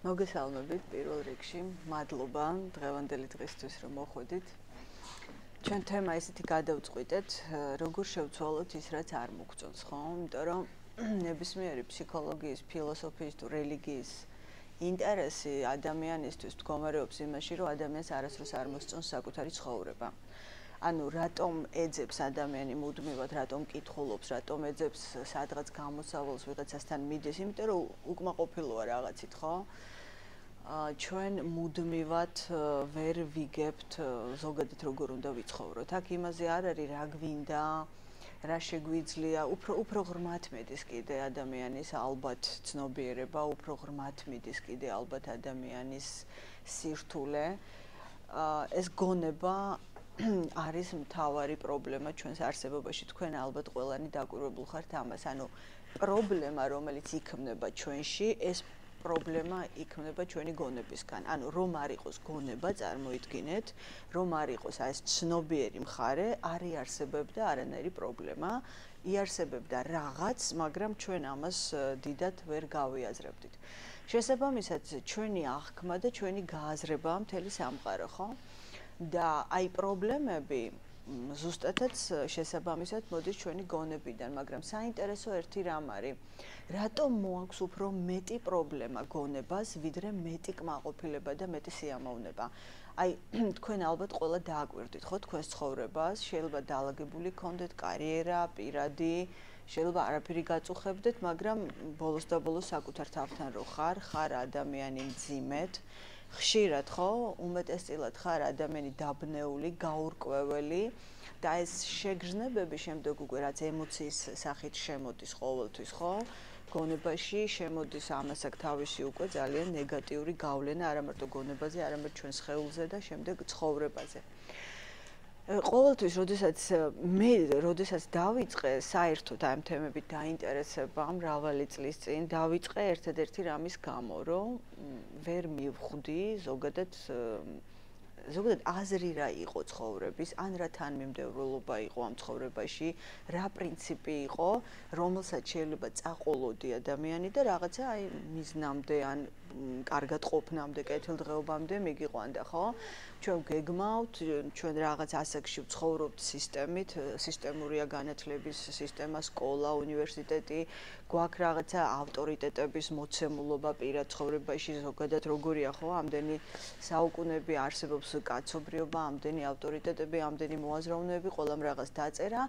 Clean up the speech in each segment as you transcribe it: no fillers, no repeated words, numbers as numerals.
მოგესალმებით პირველ რიგში, მადლობა დღევანდელი დღისთვის რომ მოხვედით. ჩვენ თემა ისეთი გადავწყვიტეთ, როგორ შევცვალოთ ის, რაც არ მოგწონს, ხო? იმიტომ რომ ნებისმიერი ფსიქოლოგიის, ფილოსოფიის თუ რელიგიის ინტერესი ადამიანისთვის მდგომარეობს იმაში, რომ ადამიანს არასდროს არ მოსწონს საკუთარი ცხოვრება. ანუ რატომ ეძებს ადამიანი მუდმივად, რატომ კითხულობს, რატომ ეძებს სადღაც გამოსავალს ვიღაცასთან მიდის, იმიტომ რომ უკმაყოფილოა რაღაცით, ხო? ჩვენ მუდმივად ვერ ვიგებთ ზოგადად როგორ უნდა ვიცხოვროთ. აქ იმაზე არ არის რა გვინდა, რა შეგვიძლია, უფრო ღრმად მიდის კიდე ადამიანის ალბათ ცნობიერება, უფრო ღრმად მიდის კიდე ალბათ ადამიანის სირთულე. ეს გონება არის მთავარი პრობლემა ჩვენს არსებობაში. თქვენ ალბათ ყველანი დაკვირვებულ ხართ ამას. ანუ პრობლემა, რომელიც იქმნება ჩვენში, ეს პრობლემა იქმნება ჩვენი გონებისგან. ანუ რომ არ იყოს გონება, წარმოიდგინეთ, რომ არ იყოს ეს ცნობიერი მხარე, არ იარსებებდა არანაირი პრობლემა, იარსებებდა რაღაც, მაგრამ ჩვენ ამას დიდად ვერ გავიაზრებდით. შესაბამისად, ჩვენი აღქმა და ჩვენი გააზრებაა მთელი სამყარო, ხო? და აი პრობლემები ზუსტადაც შესაბამისად მოდის ჩვენი გონებიდან, მაგრამ საინტერესო ერთი რამ არის, რატომ მოაქვს უფრო მეტი პრობლემა გონებას, ვიდრე მეტი კმაყოფილება და მეტი სიამოვნება. აი თქვენ ალბათ ყველა დააკვირდით, ხო, თქვენს ცხოვრებას, შეიძლება დაალაგებული გქონდეთ კარიერა, პირადი, შეიძლება არაფერი გაწუხებდეთ, მაგრამ ბოლოს და ბოლოს საკუთარ თავთან რო ხარ ადამიანი მძიმედ, ხშირად, ხო, უმეტესწილად ხარ ადამიანი დაბნეული, გაურკვეველი და ეს შეგრძნებები შემდეგ უკვე რაც ემოციის სახით შემოდის ყოველთვის, ხო? გონებაში შემოდის ამას აქვს თავისი უკვე ძალიან ნეგატიური გავლენა არა მარტო გონებაზე, არამედ ჩვენს სხეულზე და შემდეგ ცხოვრებაზე. ყოველთვის, როდესაც დავიწყე საერთოდ ამ თემებით დაინტერესება მრავალი წლის წინ, დავიწყე ერთადერთი რამის გამო, რომ ვერ მივხვდი ზოგადად აზრი რა იყო ცხოვრების, ან რა თანმიმდევრულობა იყო ამ ცხოვრებაში, რა პრინციპი იყო, რომელსაც შეიძლება წაყოლოდი ადამიანი და რაღაცა აი მიზნამდე ან კარგად ყოფნამდე, კეთილდღეობამდე მიგიყვანდა, ხო? ჩვენ გეგმავთ, ჩვენ რაღაც ასაკში ვცხოვრობთ სისტემით, სისტემურია განათლების სისტემა, სკოლა, უნივერსიტეტი, გვაქვს რაღაცა ავტორიტეტების მოცემულობა პირად ცხოვრებაში, ზოგადად როგორია, ხო? ამდენი საუკუნეები არსებობს კაცობრიობა, ამდენი ავტორიტეტები, ამდენი მოაზროვნეები, ყველამ რაღაც დაწერა,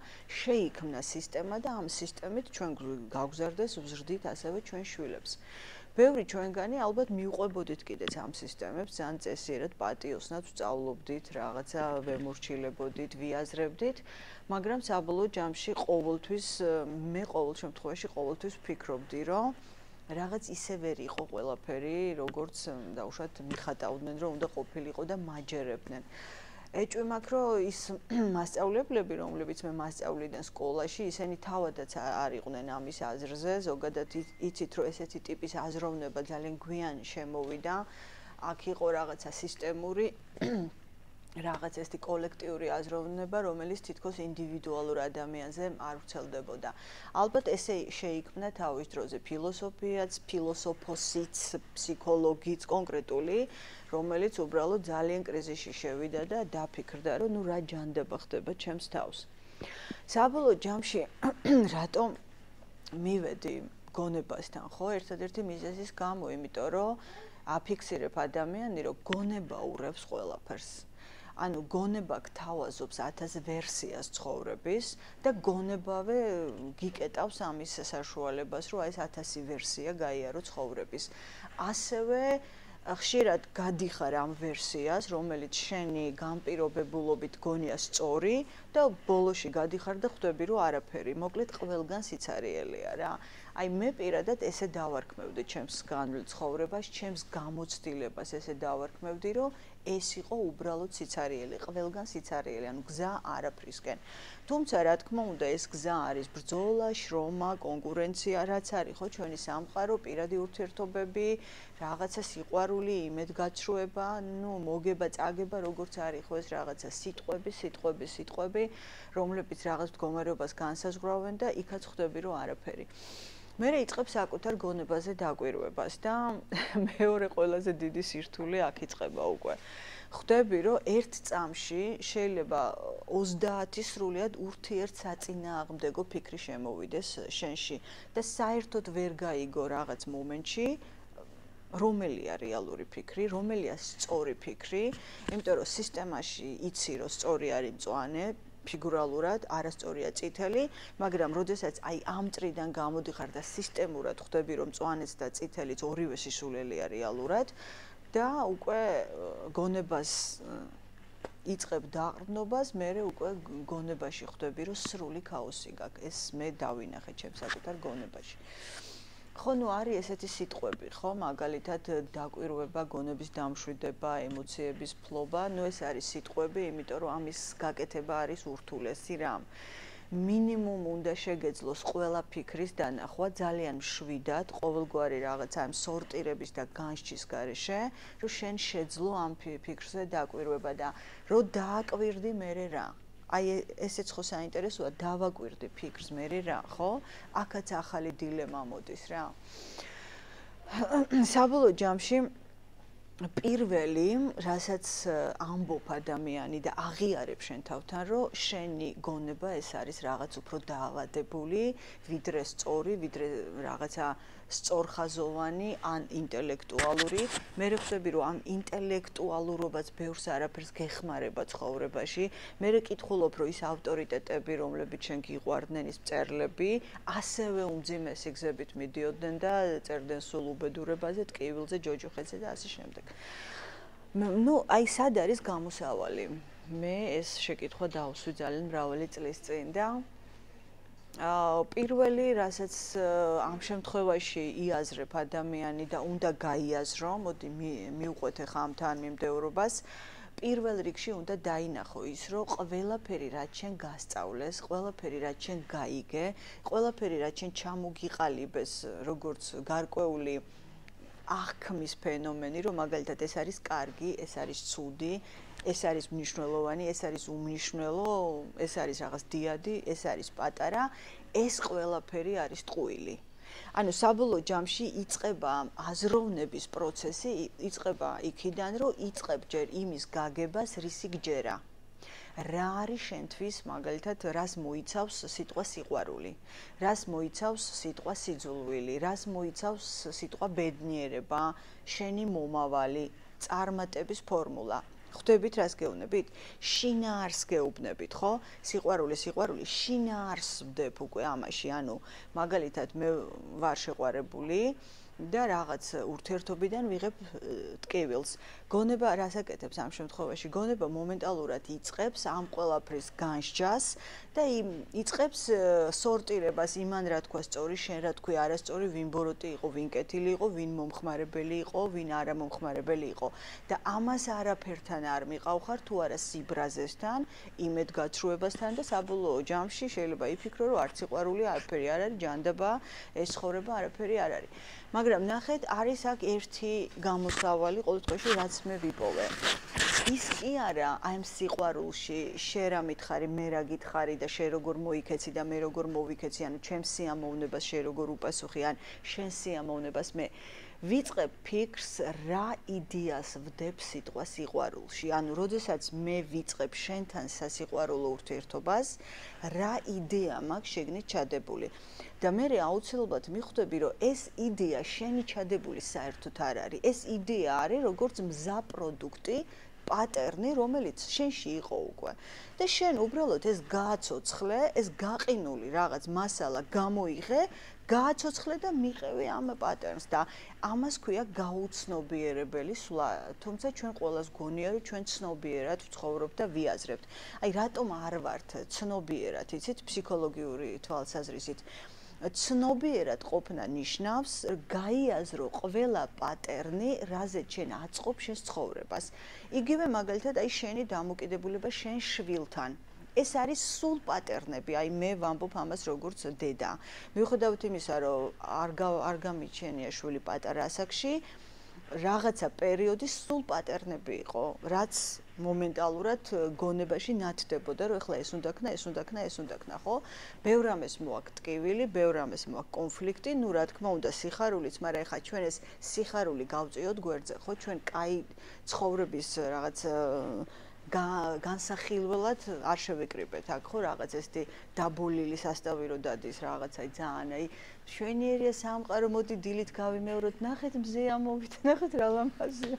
შეიქმნა სისტემა და ამ სისტემით ჩვენ გავგზავნეს, ვზრდით ასევე ჩვენ შვილებს. ბევრი ჩვენგანი ალბათ მიუყვებოდით კიდეც ამ სისტემებს, ძალიან წესიერად პატიოსნად ვსწავლობდით, რაღაცა ვემორჩილებოდით, ვიაზრებდით, მაგრამ საბოლოო ჯამში მე ყოველ შემთხვევაში ყოველთვის ვფიქრობდი, რომ რაღაც ისე ვერ იყო ყველაფერი, როგორც დაუშვათ მიხატავდნენ, რომ უნდა ყოფილიყო და მაჯერებდნენ. ეჭვი მაქვს, რომ ის მასწავლებლები, რომლებიც მე მასწავლიდან სკოლაში, ისინი თავადაც არ იყვნენ ამის აზრზე, ზოგადად იცით, რომ ესეთი ტიპის აზროვნება ძალიან გვიან შემოვიდა, აქ იყო რაღაცა სისტემური რაღაც ესეთი კოლექტიური აზროვნება, რომელიც თითქოს ინდივიდუალურ ადამიანზე არ ვრცელდებოდა. ალბათ ესე შეიქმნა თავის დროზე ფილოსოფიაც, ფილოსოფოსიც, ფსიქოლოგიც კონკრეტული, რომელიც უბრალოდ ძალიან კრიზისში შევიდა და დაფიქრდა, რომ რა ჯანდება ხდება ჩემს თავს. საბოლოო ჯამში რატომ მივედი გონებასთან, ხო, ერთადერთი მიზეზის გამო, იმიტომ რომ აფიქსირებ ადამიანი, რომ გონება ურევს ყველაფერს. ანუ გონება გთავაზობს 1000 ვერსიას ცხოვრების და გონებავე გიკეტავს ამის საშუალებას, რომ ეს 1000 ვერსია გაიარო ცხოვრების. ასევე ხშირად გადიხარ ამ ვერსიას, რომელიც შენი განპირობებულობით გონია სწორი და ბოლოში გადიხარ და ხვდები, რომ არაფერი, მოკლედ ყველგან სიცარიელია რა. აი მე პირადად ესე დავარქმევდი ჩემს განვლილ ცხოვრებას, ჩემს გამოცდილებას ესე დავარქმევდი, რომ ეს იყო უბრალოდ სიცარიელი, ყველგან სიცარიელი, ანუ გზა არაფრისკენ. თუმცა რა თქმა უნდა, ეს გზა არის ბრძოლა, შრომა, კონკურენცია, რაც არის ხო ჩვენი სამყარო, პირადი ურთიერთობები, რაღაცა სიყვარული, იმედგაცრუება, მოგება, წაგება, როგორც არის ხო ეს რაღაცა სიტყვები, რომლებიც რაღაც მდგომარეობას განსაზღვრავენ და იქაც ხვდები, რომ არაფერი. მე იწყებს საკუთარ გონებაზე დაკვირვებას და მეორე ყველაზე დიდი სირთულე აქ იწყება უკვე. ხვდები, რომ ერთ წამში შეიძლება 30 სრულიად ურთიერთსაწინააღმდეგო ფიქრი შემოვიდეს შენში და საერთოდ ვერ გაიგო რაღაც მომენტში რომელია რეალური ფიქრი, რომელია სწორი ფიქრი, იმიტომ რომ სისტემაში იცი რომ სწორი არის მწვანე, ფიგურალურად არასწორია წითელი, მაგრამ როდესაც აი ამ წრიდან გამოდიხარ და სისტემურად ხვდები რომ მწვანეც და წითელიც ორივე სისულელეა რეალურად და უკვე გონებას იწყებ დაყრდნობას, მე უკვე გონებაში ხვდები რომ სრული ქაოსი გაქვს. ეს მე დავინახე ჩემს საკუთარ გონებაში. ხო, ნუ არის ესეთი სიტყვები, ხო, მაგალითად დაკვირვება, გონების დამშვიდება, ემოციების ფლობა, ნუ ეს არის სიტყვები, იმიტომ რომ ამის გაკეთება არის ურთულესი რამ. მინიმუმ უნდა შეგეძლოს ყველა ფიქრის დანახვა ძალიან მშვიდად, ყოველგვარი რაღაცა ამ სორტირების და განსჯის გარეშე, რომ შენ შეძლო ამ ფიქრზე დაკვირვება და რომ დააკვირდი მერე რა. აი ესეც ხო საინტერესოა, დავაკვირდი ფიქრს მერე რა, ხო? აქაც ახალი დილემა მოდის რა. საბოლოო ჯამში პირველი, რასაც ამბობ ადამიანი და აღიარებ შენ თავთან, რომ შენი გონება ეს არის რაღაც უფრო დაავადებული, ვიდრე სწორი, ვიდრე რაღაცა სწორხაზოვანი ან ინტელექტუალური. მე ხვდები, რომ ამ ინტელექტუალურობაც ბევრს არაფერს გეხმარება ცხოვრებაში. მე კითხულობ, რომ ის ავტორიტეტები, რომლებიც შენ გიყვარდნენ, ის მწერლები, ასევე უმძიმე სიგზებით მიდიოდნენ და წერდნენ სულ უბედურებაზე, ტკივილზე, ჯოჯოხეთზე და ასე შემდეგ. ნუ აი სად არის გამოსავალი? მე ეს შეკითხვა დავსვი ძალიან მრავალი წლის წინ და პირველი, რასაც ამ შემთხვევაში იაზრებ ადამიანი და უნდა გაიაზრო, მოდი მივყვეთ ახლა ამ თანმიმდევრობას, პირველ რიგში უნდა დაინახო ის, რომ ყველაფერი რაც შენ გასწავლეს, ყველაფერი რაც შენ გაიგე, ყველაფერი რაც შენ ჩამოგიყალიბეს, როგორც გარკვეული აღქმის ფენომენი, რომ მაგალითად ეს არის კარგი, ეს არის ცუდი, ეს არის მნიშვნელოვანი, ეს არის უმნიშვნელო, ეს არის რაღაც დიადი, ეს არის პატარა, ეს ყველაფერი არის ტყუილი. ანუ საბოლოო ჯამში იწყება აზროვნების პროცესი, იწყება იქიდან, რომ იწყებ ჯერ იმის გაგებას, რისი გჯერა. რა არის შენთვის მაგალითად რას მოიცავს სიტყვა სიყვარული, რას მოიცავს სიტყვა სიძულვილი, რას მოიცავს სიტყვა ბედნიერება, შენი მომავალი, წარმატების ფორმულა. ხვდებით რას გეუბნებით? შინაარს გეუბნებით, ხო? სიყვარული, შინაარს ვდებ უკვე ამაში, ანუ მაგალითად მე ვარ შეყვარებული და რაღაც ურთიერთობიდან ვიღებ ტკივილს. გონება რას აკეთებს ამ შემთხვევაში? გონება მომენტალურად იწყებს ამ ყველაფრის განსჯას და იწყებს სორტირებას იმან რა თქვა სწორი, შენ რა თქვი არასწორი, ვინ ბოროტი იყო, ვინ კეთილი იყო, ვინ მომხმარებელი იყო, ვინ არა მომხმარებელი იყო. და ამას არაფერთან არ მიყავხარ თუ არა სიბრაზესთან, იმედგაცრუებასთან და საბოლოო ჯამში შეიძლება იფიქრო, რომ არც სიყვარული არაფერი არ არის, ჯანდაბა, ეს ცხოვრება არაფერი არ არის. მაგრამ ნახეთ, არის აქ ერთი გამოსავალი ყოველთვის, რაც მე ვიპოვე. ის კი არა, აი ამ სიყვარულში შენ რა მითხარი, მე რა გითხარი და შენ როგორ მოიქეცი და მე როგორ მოვიქეცი, ანუ ჩემს სიამოვნებას შენ როგორ უპასუხი, ან შენ სიამოვნებას მე ვიწყებ ფიქრს, რა იდეას ვდებ სიტყვა სიყვარულში. ანუ, როდესაც მე ვიწყებ შენთან სასიყვარულო ურთიერთობას, რა იდეა მაქვს შეგნით ჩადებული. და მე აუცილებლად მიხვდები, რომ ეს იდეა შენი ჩადებული საერთოდ არ არის. ეს იდეა არის როგორც მზა პროდუქტი, პატერნი, რომელიც შენში იყო უკვე. და შენ უბრალოდ ეს გააცოცხლე, ეს გაყინული რაღაც მასალა გამოიღე, გააცოცხლე და მიყევი ამ პატერნს და ამას ქვია გაუცნობიერებელი სვლა. თუმცა ჩვენ ყველას გონია, რომ ჩვენ ცნობიერად ვცხოვრობთ და ვიაზრებთ. აი რატომ არ ვართ ცნობიერად, იცით, ფსიქოლოგიური თვალსაზრისით. ცნობიერად ყოფნა ნიშნავს გაიაზრო ყველა პატერნი, რაზეც შენ აწყობ შენ ცხოვრებას. იგივე მაგალითად აი შენი დამოკიდებულება შენ შვილთან. ეს არის სულ პატერნები, აი მე ვამბობ ამას როგორც დედა. მიუხედავად იმისა, რომ არ გამიჩენია შვილი პატარა ასაკში, რაღაცა პერიოდის სულ პატერნები იყო, რაც მომენტალურად გონებაში ნათდებოდა, რომ ეხლა ეს უნდა ქნა, ეს უნდა ქნა, ეს უნდა ქნა, ხო? ბევრ რამეს მოაქვს ტკივილი, ბევრ რამეს მოაქვს კონფლიქტი, ნუ რა თქმა უნდა სიხარულიც, მაგრამ ეხლა ჩვენ ეს სიხარული გავწიოთ გვერდზე, ხო? ჩვენ კაი ცხოვრების რაღაც განსახილველად არ შევიკრიბეთ აქ, ხო, რაღაც ესეთი დაბოლილი სასტავი რო დადის რაღაცა ძალიან აი შვენიერია სამყარო მოდი დილით გავიმეოროთ, ნახეთ მზე ამოვით, ნახეთ რა ლამაზია.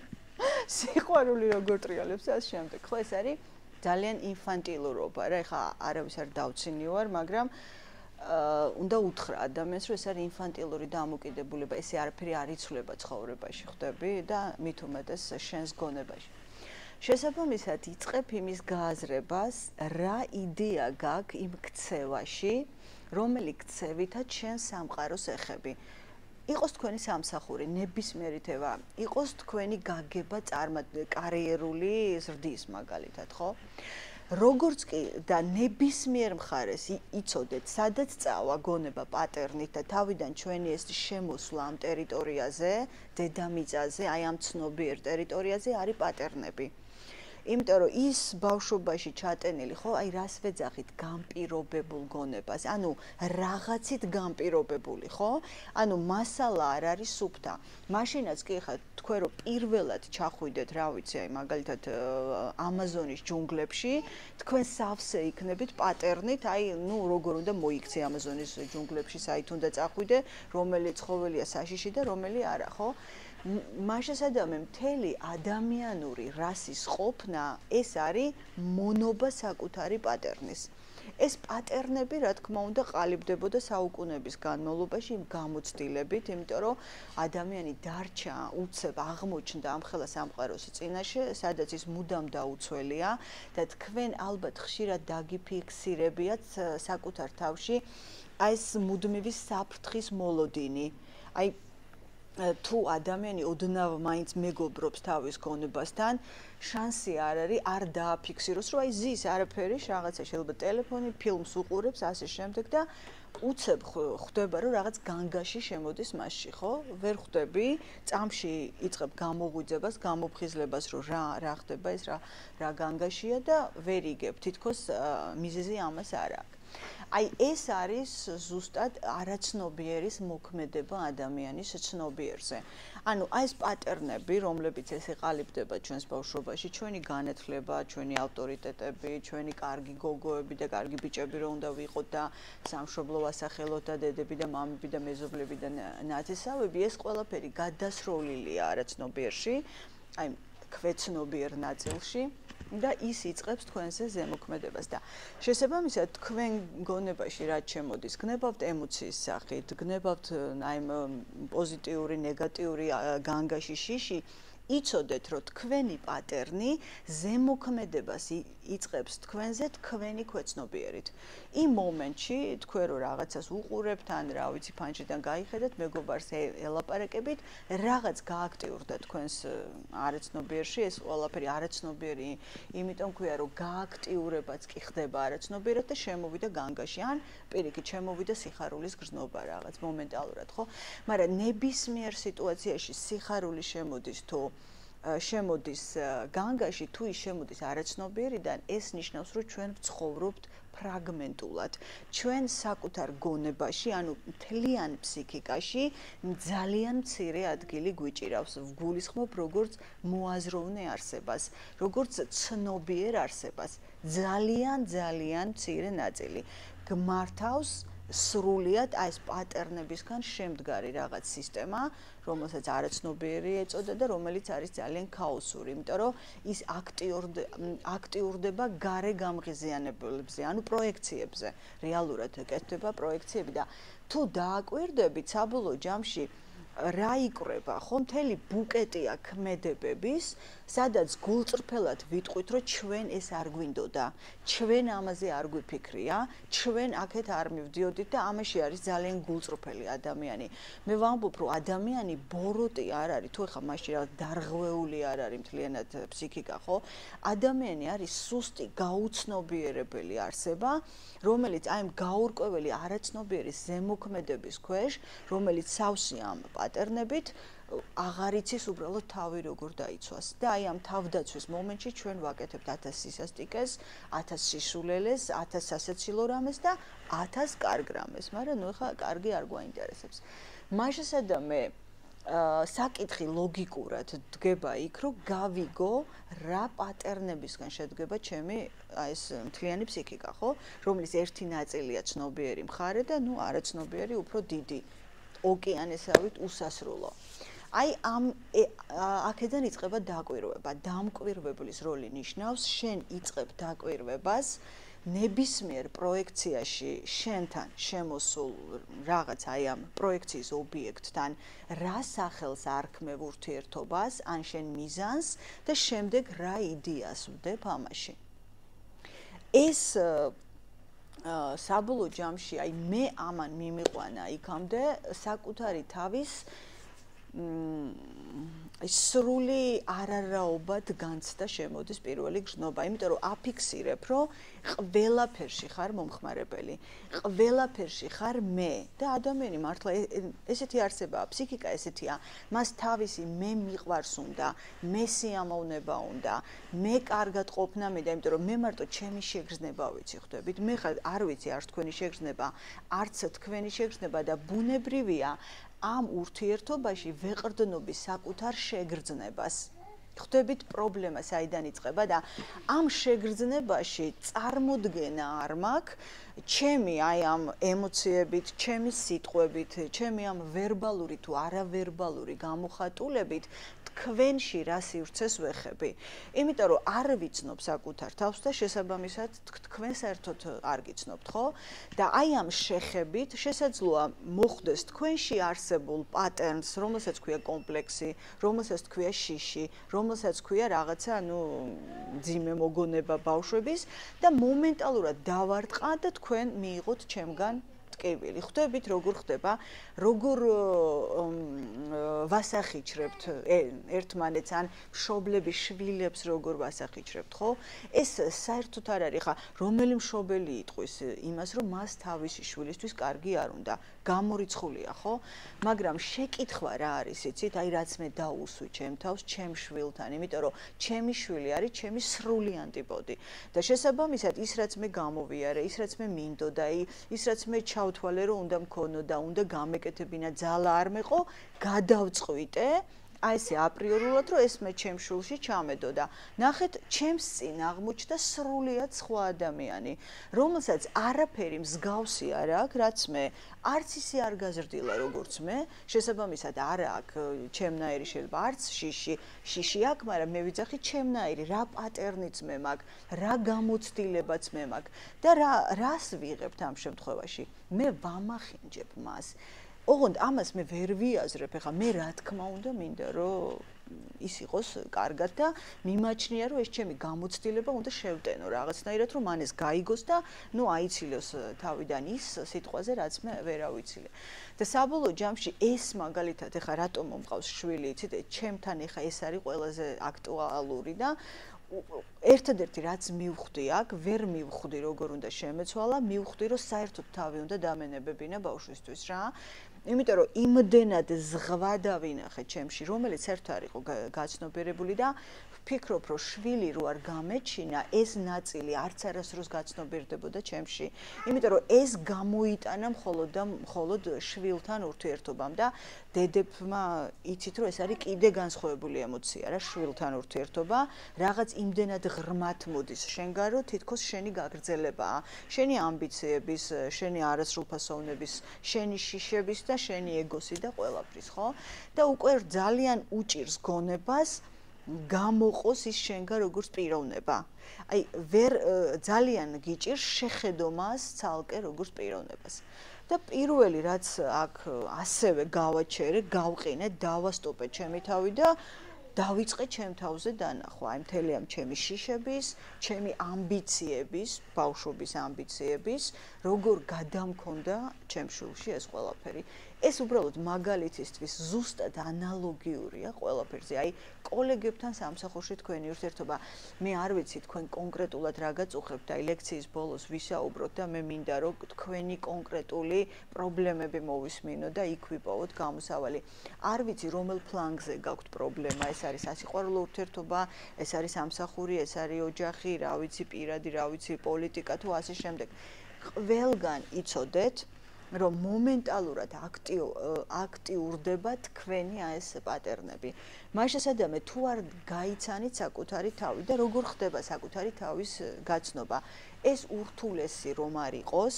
სიყვარული როგორ ტრიალებს და ამ შემდეგ. ხო, ეს არის ძალიან ინფანტილურობა რა, ეხლა არავის არ დავცინი ვარ, მაგრამ უნდა უთხრა ადამიანს, რომ ეს არის ინფანტილური დამოკიდებულება, ესე არაფერი არ იცვლება ცხოვრებაში, ხვდები და მით უმეტეს შენს გონებაში. შესაბამისად იწყებ იმის გააზრებას, რა იდეა გაქვს იმ ქცევაში, რომელი ქცევითაც შენ სამყაროს ეხები. იყოს თქვენი სამსახური, ნებისმიერი თემა, იყოს თქვენი გაგება კარიერული ზრდის მაგალითად, ხო? როგორც კი და ნებისმიერ მხარეს იცოდეთ, სადაც წავა გონება პატერნით და თავიდან ჩვენი ეს შემოსვლა ამ ტერიტორიაზე, დედამიწაზე, აი ამ ცნობიერ ტერიტორიაზე არის პატერნები. იმიტომ რომ ის ბავშვობაში ჩატენილი, ხო, აი რას ვეძახით განპირობებულ გონებას, ანუ რაღაცით განპირობებული, ხო? ანუ მასალა არ არის სუფთა. მაშინაც კი ხა თქვენ რომ პირველად ჩახვიდეთ, რა ვიცი, აი მაგალითად ამაზონის ჯუნგლებში, თქვენ სავსე იქნებით პატერნით, აი ნუ როგორ უნდა მოიქცე ამაზონის ჯუნგლებში, საით უნდა წახვიდე, რომელი ცხოველია საშიში და რომელი არა, ხო? მაშასადამე მთელი ადამიანური რასის ყოფნა ეს არის მონობა საკუთარი პატერნის. ეს პატერნები, რა თქმა უნდა, ყალიბდებოდა საუკუნეების განმავლობაში იმ გამოცდილებით, იმიტომ რომ ადამიანი დარჩა, უცებ აღმოჩნდა ამხელა სამყაროს წინაშე, სადაც ის მუდამ დაუცველია და თქვენ ალბათ ხშირად დაგიფიქსირებიათ საკუთარ თავში აი ეს მუდმივი საფრთხის მოლოდინი. აი თუ ადამიანი ოდნავ მაინც მეგობრობს თავის გონებასთან, შანსი არ არის არ დააფიქსიროს, რომ აი ზის არაფერი, რაღაცა შეიძლება ტელეფონი, ფილმს უყურებს, ასე შემდეგ და უცებ ხვდება, რომ რაღაც განგაში შემოდის მასში, ხო? ვერ ხვდები, წამში იწყებ გამოღვიძებას, გამოფხიზლებას, რომ რა ხდება ეს რა განგაშია და ვერ იგებ, თითქოს მიზეზი ამას არ აქვს. აი ეს არის ზუსტად არაცნობიერის მოქმედება ადამიანის ცნობიერზე. ანუ აი ეს პატერნები, რომლებიც ესე ყალიბდება ჩვენს ბავშვობაში, ჩვენი განათლება, ჩვენი ავტორიტეტები, ჩვენი კარგი გოგოები და კარგი ბიჭები რო უნდა ვიყოთ და სამშობლო ვასახელოთ და დედები და მამები და მეზობლები და ნათესავები, ეს ყველაფერი გადასროლილია არაცნობიერში, აი ქვეცნობიერ ნაწილში. და ის იწყებს თქვენზე ზემოქმედებას და შესაბამისად თქვენ გონებაში რაც შემოდის, გნებავთ ემოციის სახით, გნებავთ აი პოზიტიური, ნეგატიური განგაში შიში, იცოდეთ, რომ თქვენი პატერნი ზემოქმედებას იწყებს თქვენზე თქვენი ქვეცნობიერით. იმ მომენტში თქვენ რო რაღაცას უყურებთ, ან რა ვიცი, ფანჯრიდან გაიხედეთ, მეგობარს ელაპარაკებით, რაღაც გააქტიურდა თქვენს არაცნობიერში, ეს ყველაფერი არაცნობიერი, იმიტომ ქვია, რომ გააქტიურებაც კი ხდება არაცნობიერად და შემოვიდა განგაში, ან პირიქით შემოვიდა სიხარულის გრძნობა რაღაც მომენტალურად, ხო? მაგრამ ნებისმიერ სიტუაციაში სიხარული შემოდის თუ შემოდის განგაში, თუ ის შემოდის არაცნობიერიდან, ეს ნიშნავს, რომ ჩვენ ვცხოვრობთ ფრაგმენტულად. ჩვენ საკუთარ გონებაში, ანუ მთლიან ფსიქიკაში ძალიან მცირე ადგილი გვიჭირავს. ვგულისხმობ როგორც მოაზროვნე არსებას, როგორც ცნობიერ არსებას. ძალიან მცირე ნაწილი. გმართავს სრულიად აი ეს პატერნებისგან შემდგარი რაღაც სისტემა, რომელსაც არაცნობიერი ეწოდა და რომელიც არის ძალიან ქაოსური, იმიტომ რომ ის აქტიურდება გარე გამღიზიანებებზე, ანუ პროექციებზე. რეალურად ეკეთება პროექციები და თუ დააკვირდებით საბოლოო ჯამში რა იკვრება, ხო, მთელი ბუკეტია ქმედებების, სადაც გულწრფელად ვიტყვით, რომ ჩვენ ეს არ გვინდოდა, ჩვენ ამაზე არ გვიფიქრია, ჩვენ აქეთ არ მივდიოდით და ამაში არის ძალიან გულწრფელი ადამიანი. მე ვამბობ, რომ ადამიანი ბოროტი არ არის, თუ ეხა მასში რა დარღვეული არ არის მთლიანად ფსიქიკა, ხო? ადამიანი არის სუსტი, გაუცნობიერებელი არსება, რომელიც აი ამ გაურკვეველი არაცნობიერის ზემოქმედების ქვეშ, რომელიც სავსე ამ პატერნებით აღარ იცის უბრალოდ თავი როგორ დაიცვას და აი ამ თავდაცვის მომენტში ჩვენ ვაკეთებთ 1000 სისასტიკეს, 1000 სისულელეს, 1000 სასაცილო რამეს და 1000 კარგ რამეს, მაგრამ ნუ ხა კარგი არ გვაინტერესებს. მაშასადა მე საკითხი ლოგიკურად დგება იქ, რომ გავიგო რა პატერნებისგან შედგება ჩემი ეს მთლიანი ფსიქიკა, ხო? რომლის ერთი ნაწილია ცნობიერი მხარე და ნუ არაცნობიერი უფრო დიდი ოკეანესავით უსასრულო. აი ამ აქედან იწყება დაკვირვება. დამკვირვებლის როლი ნიშნავს შენ იწყებ დაკვირვებას ნებისმიერ პროექციაში შენთან შემოსულ რაღაც აი ამ პროექციის ობიექტთან რა სახელს არქმევ ურთიერთობას ან შენ მიზანს და შემდეგ რა იდეას ვდებ ამაში. ეს საბოლოო ჯამში აი მე ამან მიმიყვანა იქამდე საკუთარი თავის სრული არარაობად განცდა შემოდის პირველი გრძნობა, იმიტომ რომ აფიქსირებ, რომ ყველაფერში ხარ მომხმარებელი, ყველაფერში ხარ მე და ადამიანი მართლა ესეთი არსებაა, ფსიქიკა ესეთია, მას თავისი მე მიყვარს უნდა, მე სიამოვნება უნდა, მე კარგად ყოფნა მინდა, იმიტომ რომ მე მარტო ჩემი შეგრძნება ვიცი, ხვდებით, მე ხარ არ ვიცი არც თქვენი შეგრძნება, არც თქვენი შეგრძნება და ბუნებრივია ამ ურთიერთობაში ვეყრდნობის საკუთარ შეგრძნებას. ხვდებით პრობლემა საიდან იწყება და ამ შეგრძნებაში წარმოდგენა არ მაქვს ჩემი აი ამ ემოციებით, ჩემი სიტყვებით, ჩემი ამ ვერბალური თუ არავერბალური გამოხატულებით თქვენში რა სივრცეს ვეხები. იმიტომ რომ არ ვიცნობ საკუთარ თავს და შესაბამისად თქვენ საერთოდ არ გიცნობთ, ხო? და აი ამ შეხებით შესაძლოა მოხდეს თქვენში არსებულ პატერნს, რომელსაც ქვია კომპლექსი, რომელსაც ქვია შიში, რომელსაც ქვია რაღაცა, ძიმე მოგონება ბავშვების და მომენტალურად დავარტყა და თქვენ მიიღოთ ჩემგან ტკივილი. ხვდებით როგორ ხდება, როგორ ვასახიჩრებთ ერთმანეთს ან მშობლების შვილებს როგორ ვასახიჩრებთ, ხო? ეს საერთოდ არ არის, ხა რომელი მშობელი იტყვის იმას, რომ მას თავისი შვილისთვის კარგი არ უნდა, გამორიცხულია, ხო? მაგრამ შეკითხვა რა არის, იცით, აი რაც მე დაუსვი ჩემ თავს, ჩემ შვილთან, იმიტომ რომ ჩემი შვილი არის ჩემი სრული ანტიპოდი და შესაბამისად ის რაც მე გამოვიარე, ის რაც მე მინდოდა, ის რაც მე ჩავთვალე რომ უნდა მქონოდა, უნდა გამეკეთებინა, ძალა არ მეყო, გადავწყვიტე აი ესე აპრიორულად რომ ეს მე ჩემ შულში ჩამედოდა. ნახეთ, ჩემს წინ აღმოჩნდა სრულიად სხვა ადამიანი, რომელსაც არაფერი მსგავსი არ აქვს, რაც მე, არც ისე არ გაზრდილა როგორც მე, შესაბამისად არ აქვს ჩემნაირი შეიძლება არც შიში აქვს, მაგრამ მე ვიძახი ჩემნაირი, რა პატერნიც მე მაქვს, რა გამოცდილებაც მე მაქვს და რას ვიღებთ ამ შემთხვევაში? მე ვამახინჯებ მას. ოღონდ ამას მე ვერ ვიაზრებ, ეხლა მე რა თქმა უნდა მინდა რომ ის იყოს კარგად და მიმაჩნია რომ ეს ჩემი გამოცდილება უნდა შევტენო რაღაცნაირად რომ მან ეს გაიგოს და აიცილოს თავიდან ის სიტყვაზე რაც მე ვერ ავიცილე. და საბოლოო ჯამში ეს მაგალითად ეხლა რატომ მომყავს შვილი, იცით, ჩემთან ეხლა ეს არის ყველაზე აქტუალური და ერთადერთი რაც მივხვდი აქ, ვერ მივხვდი როგორ უნდა შემეცვალა, მივხვდი რომ საერთოდ თავი უნდა დამენებებინა ბავშვისთვის რა. იმიტომ რომ იმდენად ზღვა დავინახე ჩემში, რომელიც საერთოდ არ იყო გაცნობიერებული და ვფიქრობ, რომ შვილი რო არ გამეჩინა, ეს ნაწილი არც არასდროს გაცნობიერდებოდა ჩემში. იმიტომ რომ ეს გამოიტანა მხოლოდ შვილთან ურთიერთობამ და დედებმა იცით რომ ეს არის კიდე განსხვავებული ემოცია რა, შვილთან ურთიერთობა, რაღაც იმდენად ღრმად მოდის შენგან, რომ თითქოს შენი გაგრძელებაა, შენი ამბიციების, შენი არასრულფასოვნების, შენი შიშების და შენი ეგოსი და ყველაფრის, ხო? და უკვე ძალიან უჭირს გონებას გამოყოს ის შენგან როგორც პიროვნება. აი ვერ ძალიან გიჭირს შეხედო მას ცალკე როგორც პიროვნებას. და პირველი რაც აქ ასევე გავაჩერე, გავყინე, დავასტოპე ჩემი თავი და დავიწყე ჩემ თავზე დანახვა, აი მთელი ამ ჩემი შიშების, ჩემი ამბიციების, ბავშვობის ამბიციების, როგორ გადამქონდა ჩემ შულში ეს ყველაფერი. ეს უბრალოდ მაგალითისთვის ზუსტად ანალოგიურია ყველაფერზე. აი, კოლეგებთან სამსახურში თქვენი ურთიერთობა, მე არ ვიცი თქვენ კონკრეტულად რა გაწუხებთ, აი ლექციის ბოლოს ვისაუბროთ და მე მინდა რომ თქვენი კონკრეტული პრობლემები მოვისმინო და იქ ვიპოვოთ გამოსავალი. არ ვიცი რომელ ფლანგზე გაქვთ პრობლემა, ეს არის სასიყვარულო ურთიერთობა, ეს არის სამსახური, ეს არის ოჯახი, რა ვიცი პირადი, რა ვიცი პოლიტიკა თუ ასე შემდეგ. ყველგან იცოდეთ რომ მომენტალურად აქტიურდება თქვენი ეს პატერნები. მას შესაძლოა თუ არ გაიცანით საკუთარი თავი და როგორ ხდება საკუთარი თავის გაცნობა. ეს ურთულესი რომ არ იყოს,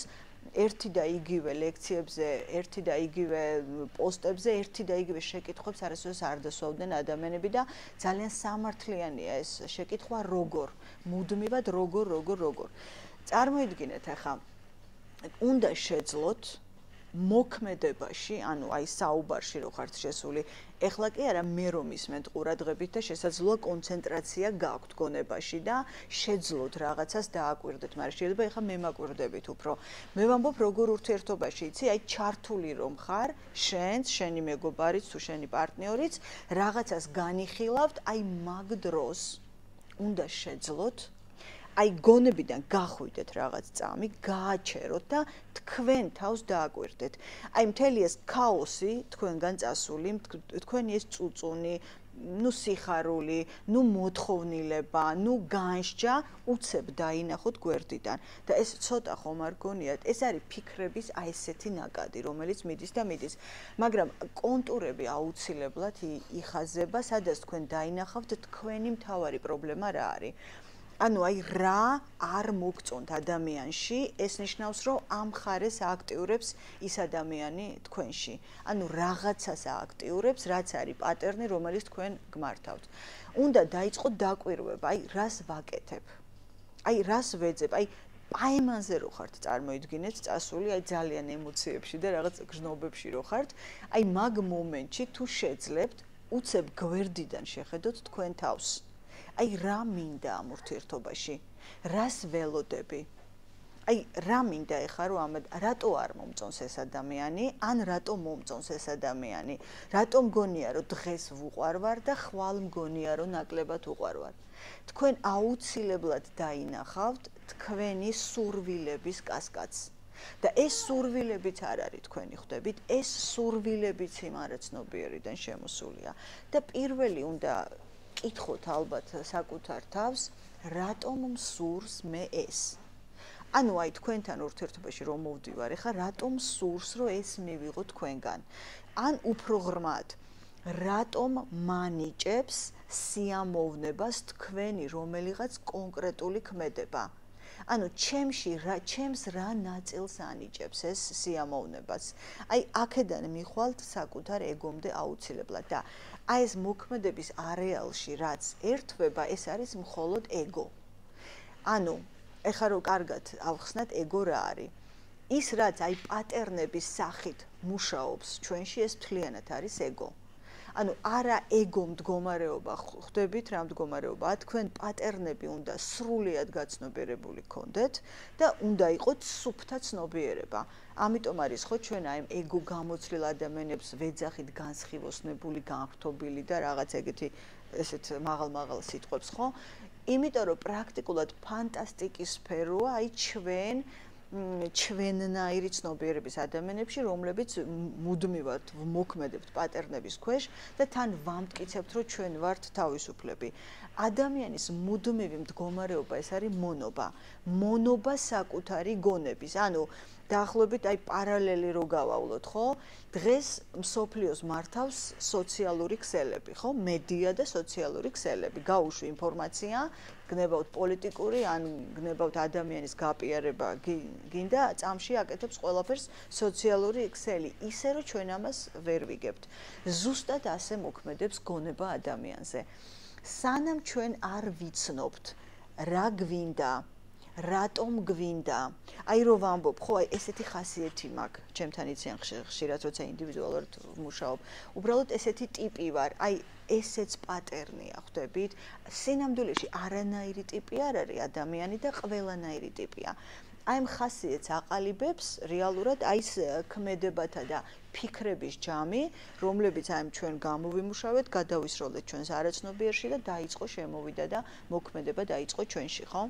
ერთი და იგივე ლექციებზე, ერთი და იგივე პოსტებზე, ერთი და იგივე შეკითხვებს არასოდეს არ დასვავდნენ ადამიანები და ძალიან სამართლიანია ეს შეკითხვა როგორ, მუდმივად როგორ. წარმოიდგინეთ ახლა უნდა შეძლოთ მოქმედებაში, ანუ აი საუბარში რო ხართ შესული, ეხლა კი არა მე რომ ისმენთ ყურადღებით და შესაძლოა კონცენტრაცია გაქვთ გონებაში და შეძლოთ რაღაცას დააკვირდეთ, მაგრამ შეიძლება ეხლა მე მაკვირდებით უფრო. მე ვამბობ როგორ ურთიერთობაში, იცი, აი ჩართული რომ ხარ, შენც, შენი მეგობარიც თუ შენი პარტნიორიც, რაღაცას განიხილავთ, აი მაგ დროს უნდა შეძლოთ აი გონებიდან გახვიდეთ რაღაც წამი, გააჩეროთ და თქვენ თავს დააკვირდეთ. აი მთელი ეს ქაოსი თქვენგან წასული, თქვენი ეს წუწუნი, ნუ სიხარული, ნუ მოთხოვნილება, ნუ განსჯა უცებ დაინახოთ გვერდიდან. და ეს ცოტა ხომ არ გონიათ, ეს არის ფიქრების აი ესეთი ნაკადი, რომელიც მიდის და მიდის. მაგრამ კონტურები აუცილებლად იხაზება, სადაც თქვენ დაინახავთ თქვენი მთავარი პრობლემა რა არის. ანუ აი რა არ მოგწონთ ადამიანში, ეს ნიშნავს, რომ ამ ხარეს ააქტიურებს ის ადამიანი თქვენში. ანუ რაღაცას ააქტიურებს, რაც არის პატერნი, რომელიც თქვენ გმართავთ. უნდა დაიწყოთ დაკვირვება, აი რას ვაკეთებ. აი რას ვეძებ, აი პაემანზე რო ხართ, წარმოიდგინეთ, წასული, აი ძალიან ემოციებში და რაღაც გრძნობებში რო ხართ, აი მაგ მომენტში თუ შეძლებთ, უცებ გვერდიდან შეხედოთ თქვენ თავს. აი რა მინდა ამ ურთიერთობაში? რას ველოდები? აი რა მინდა ეხლა რომ რატო არ მომწონს ეს ადამიანი, ან რატო მომწონს ეს ადამიანი? რატო მგონია რომ დღეს ვუყვარვარ და ხვალ მგონია რომ ნაკლებად უყვარვარ? თქვენ აუცილებლად დაინახავთ თქვენი სურვილების კასკადს. და ეს სურვილებიც არ არის თქვენი ხვდებით, ეს სურვილებიც იმარა ცნობიერიდან შემოსულია. და პირველი უნდა კითხოთ ალბათ საკუთარ თავს, რატომ მსურს მე ეს? ანუ აი თქვენთან ურთიერთობაში რომ მოვდივარ, ეხლა რატომ მსურს რომ ეს მივიღო თქვენგან? ან უფრო ღრმად, რატომ მანიჭებს სიამოვნებას თქვენი რომელიღაც კონკრეტული ქმედება? ანუ ჩემს რა ნაწილს ანიჭებს ეს სიამოვნებას? აი აქედან მიხვალთ საკუთარ ეგომდე აუცილებლად და აი ეს მოქმედების არეალში რაც ერთვება, ეს არის მხოლოდ ეგო. ანუ ეხლა რომ კარგად ავხსნათ ეგო რა არის? ის რაც აი პატერნების სახით მუშაობს ჩვენში, ეს მთლიანად არის ეგო. ანუ არა ეგო მდგომარეობა ხვდებით რა მდგომარეობა, თქვენ პატერნები უნდა სრულიად გაცნობიერებული გქონდეთ და უნდა იყოთ სუფთა ცნობიერება. ამიტომ არის ხო ჩვენ აი ეგო გამოცდილ ადამიანებს ვეძახით განსხივოსნებული, განხრთობილი და რაღაც ეგეთი ესეთ მაღალ სიტყვებს ხო? იმიტომ რომ პრაქტიკულად ფანტასტიკის სფეროა აი ჩვენნაირი ცნობიერების ადამიანებში, რომლებიც მუდმივად ვმოქმედებთ პატერნების ქვეშ და თან ვამტკიცებთ, რომ ჩვენ ვართ თავისუფლები. ადამიანის მუდმივი მდგომარეობა ეს არის მონობა. მონობა საკუთარი გონების. ანუ დაახლოებით აი პარალელი რო გავავლოთ, ხო? დღეს მსოფლიოს მართავს სოციალური ქსელები, ხო? მედია და სოციალური ქსელები. გაუშვი ინფორმაცია, გნებავთ პოლიტიკური, ან გნებავთ ადამიანის გაპიარება, გინდა წამში აკეთებს ყველაფერს სოციალური ქსელი, ისე რომ ჩვენ ამას ვერ ვიგებთ. ზუსტად ასე მოქმედებს გონება ადამიანზე. სანამ ჩვენ არ ვიცნობთ, რა გვინდა, რატომ გვინდა, აი რომ ვამბობ, ხო, აი ესეთი ხასიათი მაქვს, ჩემთან იციან ხშირად, როცა ინდივიდუალურად ვმუშაობ, უბრალოდ ესეთი ტიპი ვარ, აი ესეც პატერნია, ხვდებით? სინამდვილეში არანაირი ტიპი არ არის ადამიანი და ყველანაირი ტიპია. აი ამ ხასიათს აყალიბებს რეალურად აი ეს ქმედებათა და ფიქრების ჯამი, რომლებიც აი ჩვენ გამოვიმუშავეთ, გადავისროლეთ ჩვენს არაცნობიერში და დაიწყო შემოვიდა და მოქმედება დაიწყო ჩვენში, ხო?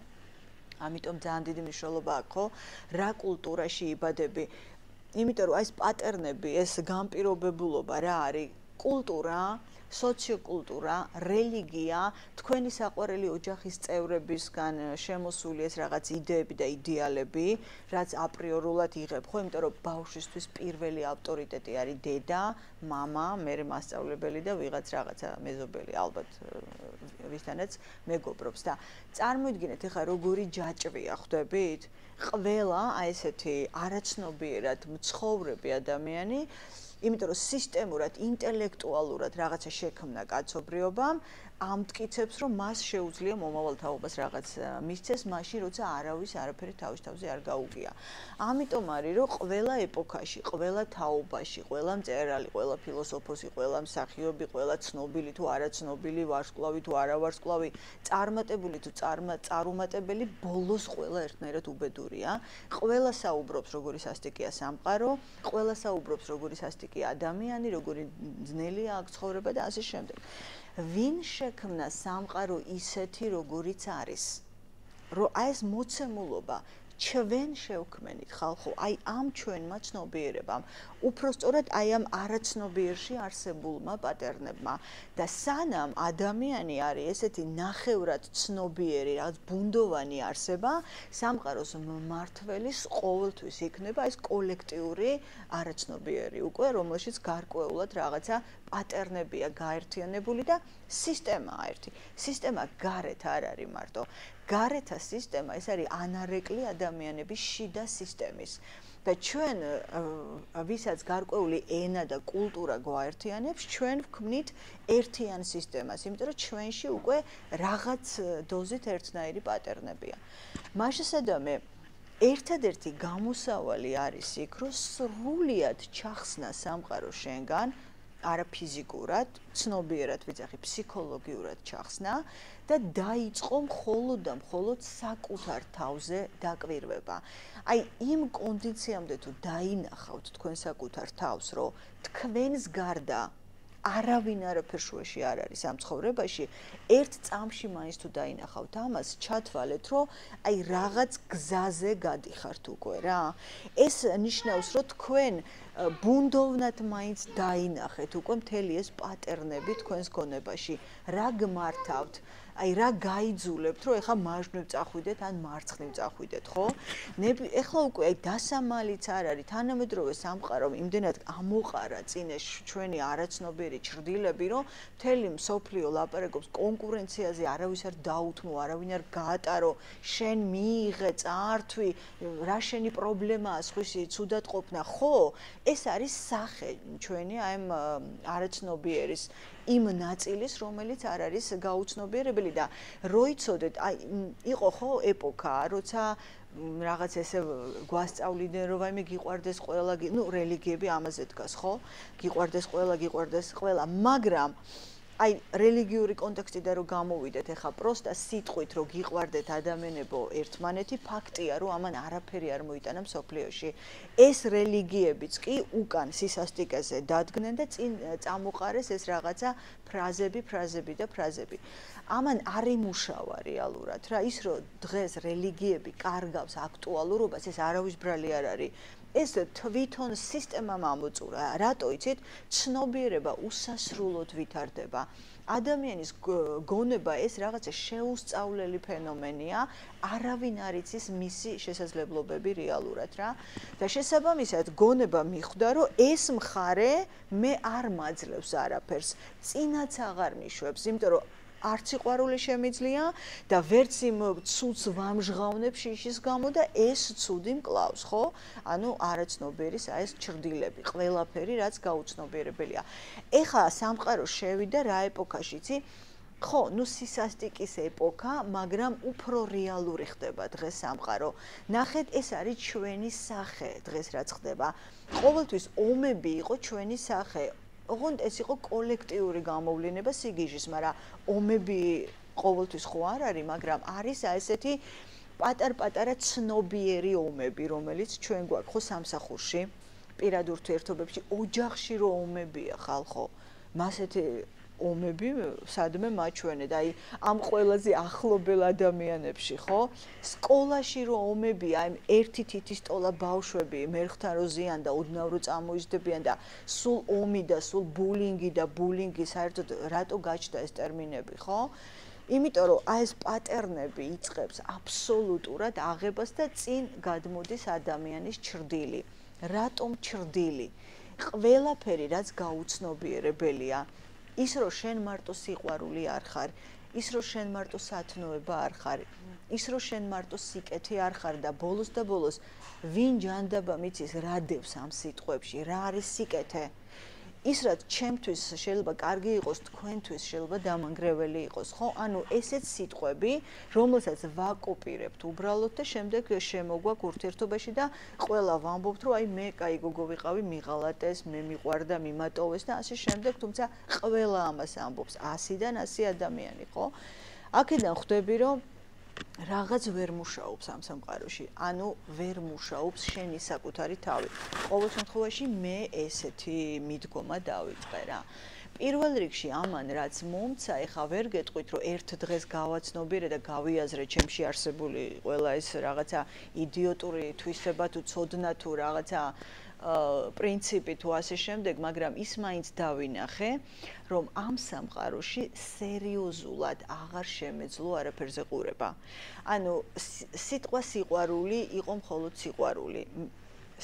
ამიტომ ძალიან დიდი მნიშვნელობა აქვს, ხო? რა კულტურაში იბადები. იმიტომ რომ აი ეს პატერნები, ეს განპირობებულობა რა არის? კულტურა, სოციოკულტურა, რელიგია, თქვენი საყვარელი ოჯახის წევრებისგან შემოსული ეს რაღაც იდეები და იდეალები, რაც აპრიორულად იღებ, ხო, იმიტომ რომ ბავშვისთვის პირველი ავტორიტეტი არის დედა, მამა, მერე მასწავლებელი და ვიღაც რაღაცა მეზობელი, ალბათ ვისთანაც მეგობრობს და წარმოიდგინეთ ახლა როგორი ჯაჭვია, ხვდებით? ყველა აი ესეთი არაცნობიერად მცხოვრები ადამიანი იმიტომ რომ სისტემურად, ინტელექტუალურად რაღაცა შექმნა კაცობრიობამ, ამტკიცებს, რომ მას შეუძლია მომავალ თაობას რაღაც მისცეს, მაშინ როცა არავის არაფერი თავის თავზე არ გაუგია. ამიტომ არის, რომ ყველა ეპოქაში, ყველა თაობაში, ყველა მწერალი, ყველა ფილოსოფოსი, ყველა მსახიობი, ყველა ცნობილი თუ არაცნობილი, ვარსკვლავი თუ არავარსკვლავი, წარმატებული თუ წარუმატებელი, ბოლოს ყველა ერთნაირად უბედურია. ყველა საუბრობს, როგორი სასტიკია სამყარო, ყველა საუბრობს, როგორი სასტიკია ადამიანი, როგორი ძნელია აქ ცხოვრება და ასე შემდეგ. ვინ შექმნა სამყარო ისეთი, როგორიც არის? რომ აი ეს მოცემულობა ჩვენ შევქმენით ხალხო, აი ამ ჩვენმა ცნობიერებამ, უпростоრად აი ამ არაცნობიერში არსებულმა პატერნებმა და სანამ ადამიანი არის ესეთი ნახევრად ცნობიერი, რაღაც ბუნდოვანი არსება, სამყაროს მმართველის ყოველთვის იქნება ეს კოლექტიური არაცნობიერი უკვე, რომელშიც გარკვეულად რაღაცა პატერნებია გაერთიანებული და სისტემაა ერთი. სისტემა გარეთ არ არის მარტო. გარეთა სისტემა ეს არის ანარეკლი ადამიანების შიდა სისტემის. და ჩვენ ვისაც გარკვეული ენა და კულტურა გვაერთიანებს, ჩვენ ვქმნით ერთიან სისტემას, იმიტომ რომ ჩვენში უკვე რაღაც დოზით ერთნაირი პატერნებია. მაშასადამე ერთადერთი გამოსავალი არის იქ, რომ სრულიად ჩახსნა სამყარო შენგან, არა ფიზიკურად, ცნობიერად ვიძახი, ფსიქოლოგიურად ჩახსნა და დაიწყო მხოლოდ და მხოლოდ საკუთარ თავზე დაკვირვება. აი იმ კონდიციამდე თუ დაინახავთ თქვენ საკუთარ თავს, რომ თქვენს გარდა არავინ არაფერ შუაში არ არის ამ ცხოვრებაში, ერთ წამში მაინც თუ დაინახავთ ამას, ჩათვალეთ, რომ აი რაღაც გზაზე გადიხართ უკვე რა. ეს ნიშნავს, რომ თქვენ ბუნდოვნად მაინც დაინახეთ უკვე მთელი ეს პატერნები თქვენს გონებაში, რა გმართავთ, აი რა გაიძულებთ, რომ ეხა მარჯვნივ წახვიდეთ ან მარცხნივ წახვიდეთ, ხო? ეხლა უკვე აი დასამალიც არ არის, თანამედროვე სამყარომ იმდენად ამოყარა წინაშ ჩვენი არაცნობიერი ჩრდილები, რომ მთელი მსოფლიო ლაპარაკობს კონკურენციაზე, არავის არ დაუთმო, არავინ არ გაატარო, შენ მიიღე, წაართვი, რა შენი პრობლემაა, სხვისი ცუდად ყოფნა, ხო? ეს არის სახე ჩვენი აი ამ არაცნობიერის იმ ნაწილის, რომელიც არ არის გაუცნობიერებელი და როიცოდეთ, აი იყო ხო ეპოქა, როცა რაღაც ესე გვასწავლიდნენ, რომ ვაიმე გიყვარდეს ყველა, ნუ რელიგიები ამაზე დგას, ხო? გიყვარდეს ყველა, მაგრამ აი რელიგიური კონტექსტიდან რომ გამოვიდეთ, ეხა პროსტა სიტყვით რომ გიყვარდეთ ადამიანებო ერთმანეთი, ფაქტია რომ ამან არაფერი არ მოიტანა მსოფლიოში. ეს რელიგიებიც კი უკან სისასტიკეზე დადგნენ და წინ წამოყარეს ეს რაღაცა ფრაზები. ამან არ იმუშავა რეალურად რა, ის რომ დღეს რელიგიები კარგავს აქტუალურობას, ეს არავის ბრალი არ არის. ეს თვითონ სისტემამ ამოწურა. რატო იცით? ცნობიერება უსასრულოდ ვითარდება. ადამიანის გონება ეს რაღაცა შეუსწავლელი ფენომენია, არავინ არ იცის მისი შესაძლებლობები რეალურად რა. და შესაბამისად გონება მიხვდა, რომ ეს მხარე მე არ მაძლევს არაფერს, წინაც აღარ მიშვებს, იმიტომ რომ არც სიყვარული შემიძლია და ვერც იმ ცუდს ვამჟღავნებ შიშის გამო და ეს ცუდი მკლავს, ხო? ანუ არაცნობიერის აი ეს ჩრდილები, ყველაფერი რაც გაუცნობიერებელია. ეხლა სამყარო შევიდა რა ეპოქაში, იცი? ხო, ნუ სისასტიკის ეპოქა, მაგრამ უფრო რეალური ხდება დღეს სამყარო. ნახეთ, ეს არის ჩვენი სახე დღეს რაც ხდება. ყოველთვის ომები იყო ჩვენი სახე. ოღონდ ეს იყო კოლექტიური გამოვლინება სიგიჟის, მაგრამ ომები ყოველთვის ხო არ არის, მაგრამ არის ესეთი პატარ-პატარა ცნობიერი ომები, რომელიც ჩვენ გვაქვს ხო სამსახურში, პირად ურთიერთობებში, ოჯახში რო ომებია ხალხო, მასეთი ომები სადმე მაჩვენე და აი ამ ყველაზე ახლობელ ადამიანებში ხო სკოლაში რო ომებია აი ერთი თითისტოლა ბავშვები მერხთან რო ზიან და ოდნავ რო წამოიზრდებიან და სულ ომი და სულ ბულინგი და ბულინგი საერთოდ რატო გაჩნდა ეს ტერმინები ხო იმიტომ რომ აი ეს პატერნები იწყებს აბსოლუტურად აღებას და წინ გადმოდის ადამიანის ჩრდილი რატომ ჩრდილი ყველაფერი რაც გაუცნობიერებელია ის რომ შენ მარტო სიყვარული არ ხარ, ის რომ შენ მარტო სათნოება არ ხარ, ის რომ შენ მარტო სიკეთე არ ხარ და ბოლოს ვინ ჯანდაბა მიცის რა დევს ამ სიტყვებში, რა არის სიკეთე? ის რაც ჩემთვის შეიძლება კარგი იყოს, თქვენთვის შეიძლება დამანგრეველი იყოს, ხო? ანუ ესეც სიტყვები, რომელსაც ვაკოპირებთ უბრალოდ და შემდეგ შემოგვაქვს ურთიერთობაში და ყველა ვამბობთ, რომ აი მე კაი გოგო ვიყავი, მიღალატეს, მე მიყვარდა, მიმატოვეს და ასე შემდეგ, თუმცა ყველა ამას ამბობს 100-დან 100 ადამიანი, ხო? აქედან ხვდები, რომ რაღაც ვერ მუშაობს ამ სამყაროში, ანუ ვერ მუშაობს შენი საკუთარი თავი. ყოველ შემთხვევაში მე ესეთი მიდგომა დავიწყე რა. პირველ რიგში ამან რაც მომცა, ეხა ვერ გეტყვით, რომ ერთ დღეს გავაცნობიერე და გავიაზრე ჩემში არსებული ყველა ეს რაღაცა იდიოტური თვისება თუ ცოდნა თუ რაღაცა პრინციპი თუ ასე შემდეგ, მაგრამ ის მაინც დავინახე, რომ ამ სამყაროში სერიოზულად აღარ შემეძლო არაფერზე ყურება. ანუ სიტყვა სიყვარული იყო მხოლოდ სიყვარული.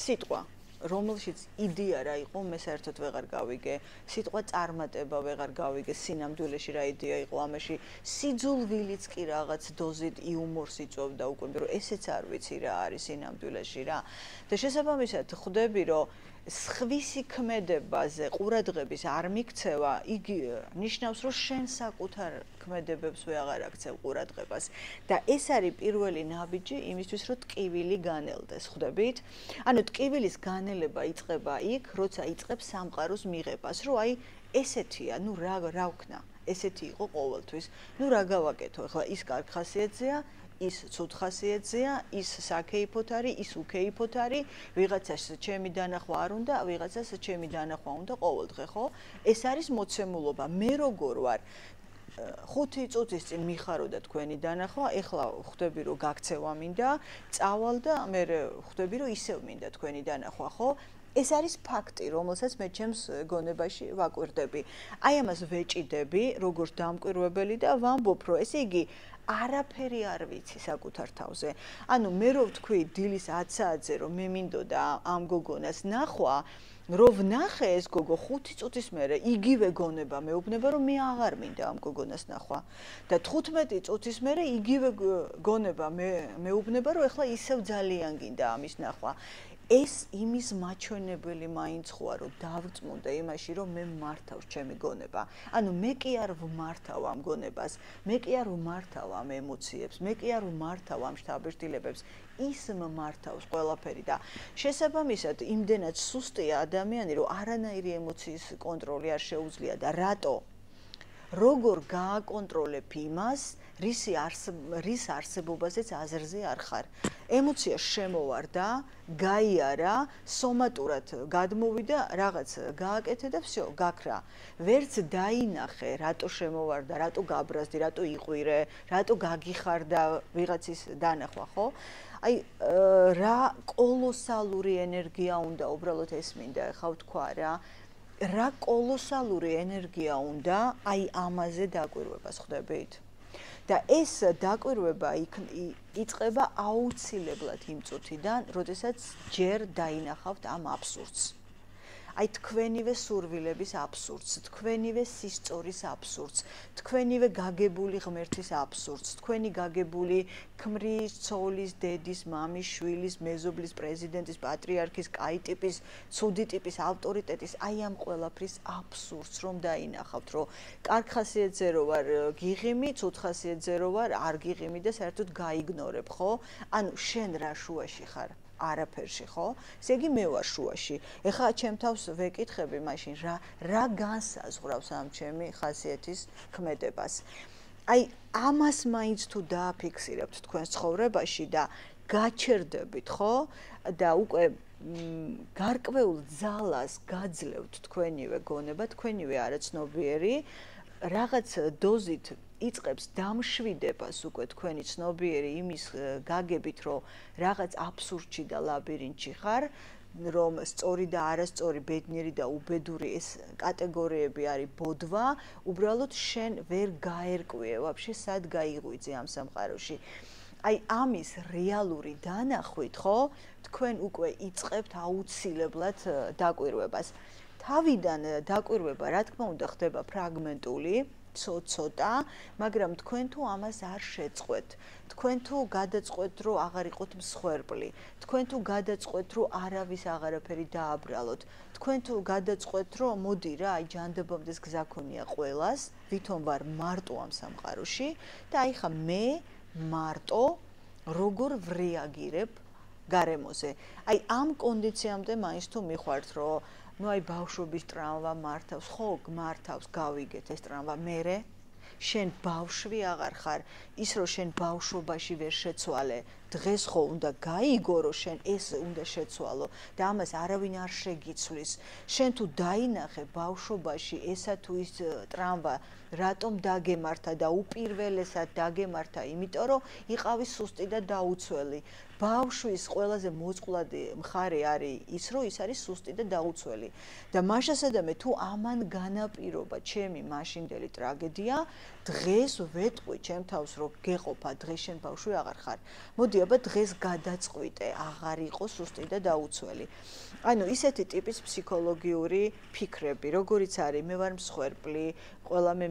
სიტყვა რომელშიც იდეა რა იყო, მე საერთოდ ვეღარ გავიგე. სიტყვა წარმატება ვეღარ გავიგე, სინამდვილეში რა იდეა იყო ამაში. სიძულვილიც კი რაღაც დოზით იუმორს იწვევდა უკვე, რომ ესეც არ ვიცი რა არის სინამდვილეში რა. და შესაბამისად ხვდები, რომ სხვისი ქმედებაზე ყურადღების არ მიქცევა, იგი ნიშნავს, რომ შენ საკუთარ ქმედებებს ვეღარ აქცევ ყურადღებას. და ეს არის პირველი ნაბიჯი იმისთვის, რომ ტკივილი განელდეს, ხვდებით? ანუ ტკივილის განელება იწყება იქ, როცა იწყებს სამყაროს მიღებას, რომ აი ესეთია, ნუ რა ვქნა, ესეთი იყო ყოველთვის. ნუ რა გავაკეთო, ახლა ის კარგ ხასიათზეა, ის ცუდ ხასიათზეა, ის საკეიფოთ არის, ის უკეიფოთ არის, ვიღაცას ჩემი დანახვა არ უნდა, ვიღაცას ჩემი დანახვა უნდა ყოველდღე, ხო? ეს არის მოცემულობა. მე როგორ ვარ? 5 წუთის წინ მიხაროდა თქვენი დანახვა, ეხლა ხვდები რომ გაქცევა მინდა, წავალ და მე ხვდები რომ ისევ მინდა თქვენი დანახვა, ხო? ეს არის ფაქტი, რომელსაც მე ჩემს გონებაში ვაკვირდები. აი ამას ვეჭიდები, როგორც დამკვირვებელი და ვამბობ, რომ ესე იგი არაფერი არ ვიცი საკუთარ თავზე. ანუ მე რო ვთქვი დილის 10 საათზე რომ მე მინდოდა ამ გოგონას ნახვა, რომ ვნახე ეს გოგო 5 წუთის მერე იგივე გონება მეუბნება რომ მე აღარ მინდა ამ გოგონას ნახვა და 15 წუთის მერე იგივე გონება მეუბნება რომ ეხლა ისევ ძალიან გინდა ამის ნახვა. ეს იმის მაჩვენებელი მაინც ხوار რომ დავწმუნდა იმაში რომ მე მართავს ჩემი გონება. ანუ მე კი არ ვმართავ ამ გონებას, მე კი არ ვმართავ ამ ემოციებს, მე კი არ ვმართავ ამ შთაბეჭდილებებს. ის მართავს ყველაფერი და შესაბამისად იმდენად სუსტია ადამიანი რომ არანაირი ემოციის კონტროლი არ შეუძლია და რატო? როგორ გააკონტროლებ იმას, რის არსებობაზეც აზრზე არ ხარ. ემოცია შემოვარდა, გაიარა, სომატურად გადმოვიდა, რაღაც გააკეთე და всё, გაქრა. ვერც დაინახე, რატო შემოვარდა, რატო გაბრაზდი, რატო იყვირე, რატო გაგიხარდა ვიღაცის დანახვა, ხო? აი რა კოლოსალური ენერგია უნდა უბრალოდ ეს მინდა ხა ვთქვა რა კოლოსალური ენერგია უნდა აი ამაზე დაკვირვებას ხვდებით? და ეს დაკვირვება იწყება აუცილებლად იმ წუთიდან, როდესაც ჯერ დაინახავთ ამ აბსურდს. აი თქვენივე სურვილების აბსურდს, თქვენივე სისწორის აბსურდს, თქვენივე გაგებული ღმერთის აბსურდს, თქვენი გაგებული ქმრის, ცოლის, დედის, მამის, შვილის, მეზობლის, პრეზიდენტის, პატრიარქის, კაი ტიპის, ცუდი ტიპის ავტორიტეტის, აი ამ ყველაფრის აბსურდს რომ დაინახავთ, რომ კარგ ხასიათზე რო ვარ გიღიმი, ცუდ ხასიათზე რო ვარ არ გიღიმი და საერთოდ გაიგნორებ, ხო? ანუ შენ რა შუაში ხარ? არაფერში, ხო? ესე იგი მე ვარ შუაში. ეხლა ჩემ თავს ვეკითხები მაშინ რა განსაზღვრავს ამ ჩემი ხასიათის ქმედებას. აი ამას მაინც თუ დააფიქსირებთ თქვენს ცხოვრებაში და გაჩერდებით, ხო? და უკვე გარკვეულ ძალას გაძლევთ თქვენივე გონება, თქვენივე არაცნობიერი, რაღაც დოზით იწყებს დამშვიდებას უკვე თქვენი ცნობიერი იმის გაგებით, რომ რაღაც აბსურდში და ლაბირინთში ხარ, რომ სწორი და არასწორი, ბედნიერი და უბედური ეს კატეგორიები არის ბოდვა, უბრალოდ შენ ვერ გაერკვიე ვაფშე სად გაიღვიძე ამ სამყაროში. აი ამის რეალური დანახვით, ხო, თქვენ უკვე იწყებთ აუცილებლად დაკვირვებას. თავიდან დაკვირვება, რა თქმა უნდა, ხდება ფრაგმენტული, ცოტა, მაგრამ თქვენ თუ ამას არ შეწყვეთ, თქვენ თუ გადაწყვეტთ, რომ აღარ იყოთ მსხვერპლი, თქვენ თუ გადაწყვეტთ, რომ არავის აღარაფერი დააბრალოთ, თქვენ თუ გადაწყვეტთ, რომ მოდი რა, აი ჯანდაბობდეს გზა ქონია ყველას, ვითომ ვარ მარტო ამ სამყაროში და აი ხა მე მარტო როგორ ვრეაგირებ გარემოზე. აი ამ კონდიციამდე მაინც თუ მიხართ, რომ ну აი ბავშვობის ტრამვა მართავს, ხო, გმართავს, გავიგეთ ეს ტრამვა, მერე შენ ბავშვი აღარ ხარ, ის რომ შენ ბავშვობაში ვერ შეცვალე, დღეს ხო უნდა გაიგო, რომ შენ ეს უნდა შეცვალო და ამას არავინ არ შეგიცვლის. შენ თუ დაინახე ბავშვობაში ესა თუ ის ტრამვა, რატომ დაგემართა და უპირველესად დაგემართა, იმიტომ რომ იყავი სუსტი და დაუცველი. ბავშვის ყველაზე მოწყვლადი მხარე არის ის, რომ ის არის სუსტი და დაუცველი. და მაშასადამე თუ ამან განაპირობა ჩემი მაშინდელი ტრაგედია, დღეს ვეტყვი ჩემ თავს, რომ გეყოფა, დღეს შენ ბავშვი აღარ ხარ. მოდი აბა დღეს გადაწყვიტე, აღარ იყო სუსტი და დაუცველი. ანუ ისეთი ტიპის ფსიქოლოგიური ფიქრები, როგორიც არის, მე ვარ მსხვერპლი, ყველა მე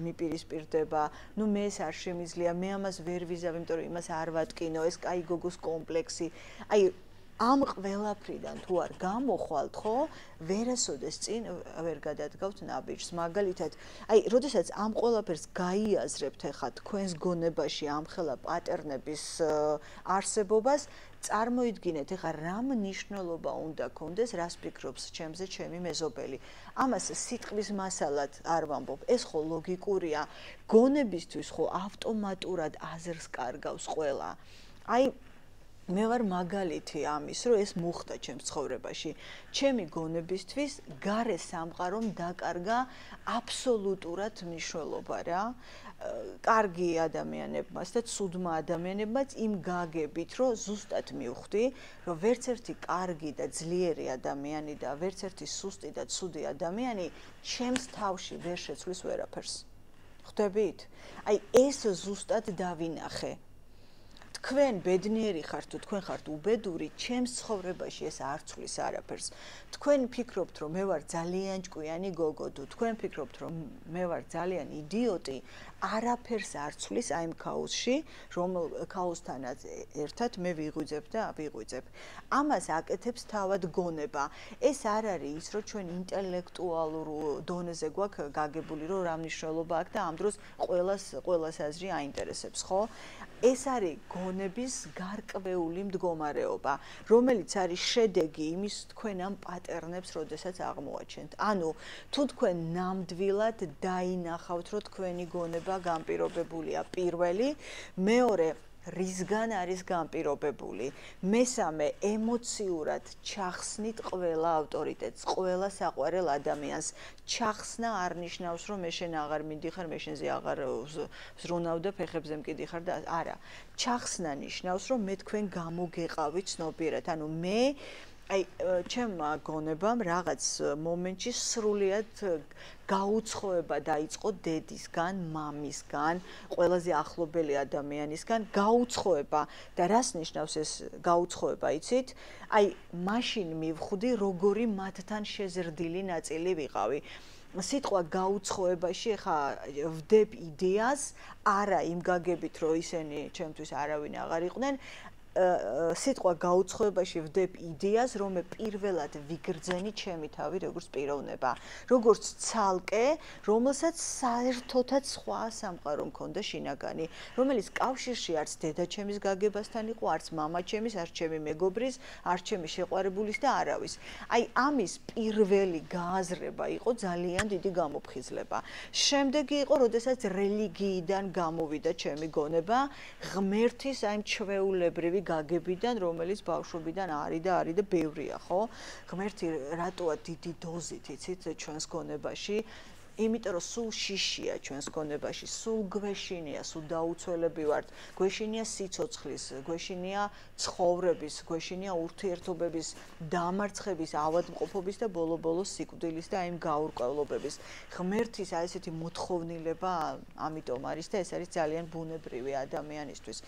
მიპირისპირდება, ნუ მე ეს არ შემიძლია, მე ამას ვერ ვიზავ, იმიტომ რომ იმას არ ვატკინო, ეს კაი გოგოს კომპლექსი. აი ამ ყველაფრიდან თუ არ გამოხვალთ, ხო, ვერასოდეს წინ ვერ გადადგავთ ნაბიჯს. მაგალითად, აი, როდესაც ამ ყველაფერს გაიაზრებთ ახლა თქვენს გონებაში ამხელა პატერნების არსებობას, წარმოიდგინეთ, ახლა რა მნიშვნელობა უნდა კონდეს, რას ფიქრობს ჩემზე ჩემი მეზობელი. ამას სიტყვის მასალად არ ვამბობ, ეს ხო ლოგიკურია. გონებისთვის ხო ავტომატურად აზრს კარგავს ყველა. აი მე ვარ მაგალითი ამის, რომ ეს მოხდა ჩემს ცხოვრებაში. ჩემი გონებისთვის გარე სამყარომ დაკარგა აბსოლუტურად მნიშვნელობა რა. კარგი ადამიანებმაც და ცუდმა ადამიანებმაც იმ გაგებით, რომ ზუსტად მივხვდი, რომ ვერც ერთი კარგი და ძლიერი ადამიანი და ვერც ერთი სუსტი და ცუდი ადამიანი ჩემს თავში ვერ შეცვლის ვერაფერს. ხვდებით? აი ეს ზუსტად დავინახე. თქვენ ბედნიერი ხართ თუ თქვენ ხართ უბედური, ჩემს ცხოვრებაში ეს არ ცვლის არაფერს. თქვენ ფიქრობთ, რომ მე ვარ ძალიან ჭკვიანი გოგო, თუ თქვენ ფიქრობთ, რომ მე ვარ ძალიან იდიოტი, არაფერს არ ცვლის აი ამ ქაოსში, რომ ქაოსთანაც ერთად მე ვიღვიძებ და ვიღვიძებ. ამას აკეთებს თავად გონება. ეს არ არის ის, რომ ჩვენ ინტელექტუალურ დონეზე გვაქვს გაგებული, რომ რა მნიშვნელობა აქვს და ამ დროს ყველას აზრი აინტერესებს, ხო? ეს არის გონების გარკვეული მდგომარეობა, რომელიც არის შედეგი იმის თქვენ ამ პატერნებს, როდესაც აღმოაჩენთ. ანუ თუ თქვენ ნამდვილად დაინახავთ, რომ თქვენი გონება განპირობებულია პირველი, მეორე რისგან არის განპირობებული, მესამე ემოციურად ჩახსნით ყველა ავტორიტეტს, ყველა საყვარელ ადამიანს. ჩახსნა არ ნიშნავს, რომ მე შენ აღარ მიდიხარ, მე შენზე აღარ ვზრუნავ და ფეხებზე მკიდიხარ და არა. ჩახსნა ნიშნავს, რომ მე თქვენ გამოგეყავი ცნობიერად. ანუ მე აი ჩემმა გონებამ რაღაც მომენტში სრულიად გაუცხოება დაიწყო დედისგან, მამისგან, ყველაზე ახლობელი ადამიანისგან გაუცხოება და რას ნიშნავს ეს გაუცხოება, იცით? აი მაშინ მივხვდი, როგორი მათთან შეზრდილი ნაწილი ვიყავი. სიტყვა გაუცხოებაში ხა ვდებ იდეას, არა იმ გაგებით, რომ ისინი ჩემთვის არავინ აღარ იყვნენ, სიტყვა გაუცხოებაში ვდებ იდეას, რომ მე პირველად ვიგრძენი ჩემი თავი როგორც პიროვნება, როგორც ცალკე, რომელსაც საერთოდაც სხვა სამყარო მქონდა შინაგანი, რომელიც კავშირში არც დედაჩემის გაგებასთან იყო, არც მამაჩემის, არც ჩემი მეგობრის, არც ჩემი შეყვარებულის და არავის. აი ამის პირველი გააზრება იყო ძალიან დიდი გამოფხიზლება. შემდეგი იყო, როდესაც რელიგიიდან გამოვიდა ჩემი გონება, ღმერთის აი ჩვეულებრივი გაგებიდან, რომელიც ბავშვობიდან არის და ბევრია, ხო? ღმერთი რატოა დიდი დოზით, იცით, ჩვენს გონებაში? იმიტომ რომ სულ შიშია ჩვენს გონებაში, სულ გვეშინია, სულ დაუცველები ვართ, გვეშინია სიცოცხლის, გვეშინია ცხოვრების, გვეშინია ურთიერთობების დამარცხების, ავადმყოფობის და ბოლო-ბოლოს სიკვდილის და იმ გაურკვევლობების. ღმერთის აი ესეთი მოთხოვნილება ამიტომ არის და ეს არის ძალიან ბუნებრივი ადამიანისთვის.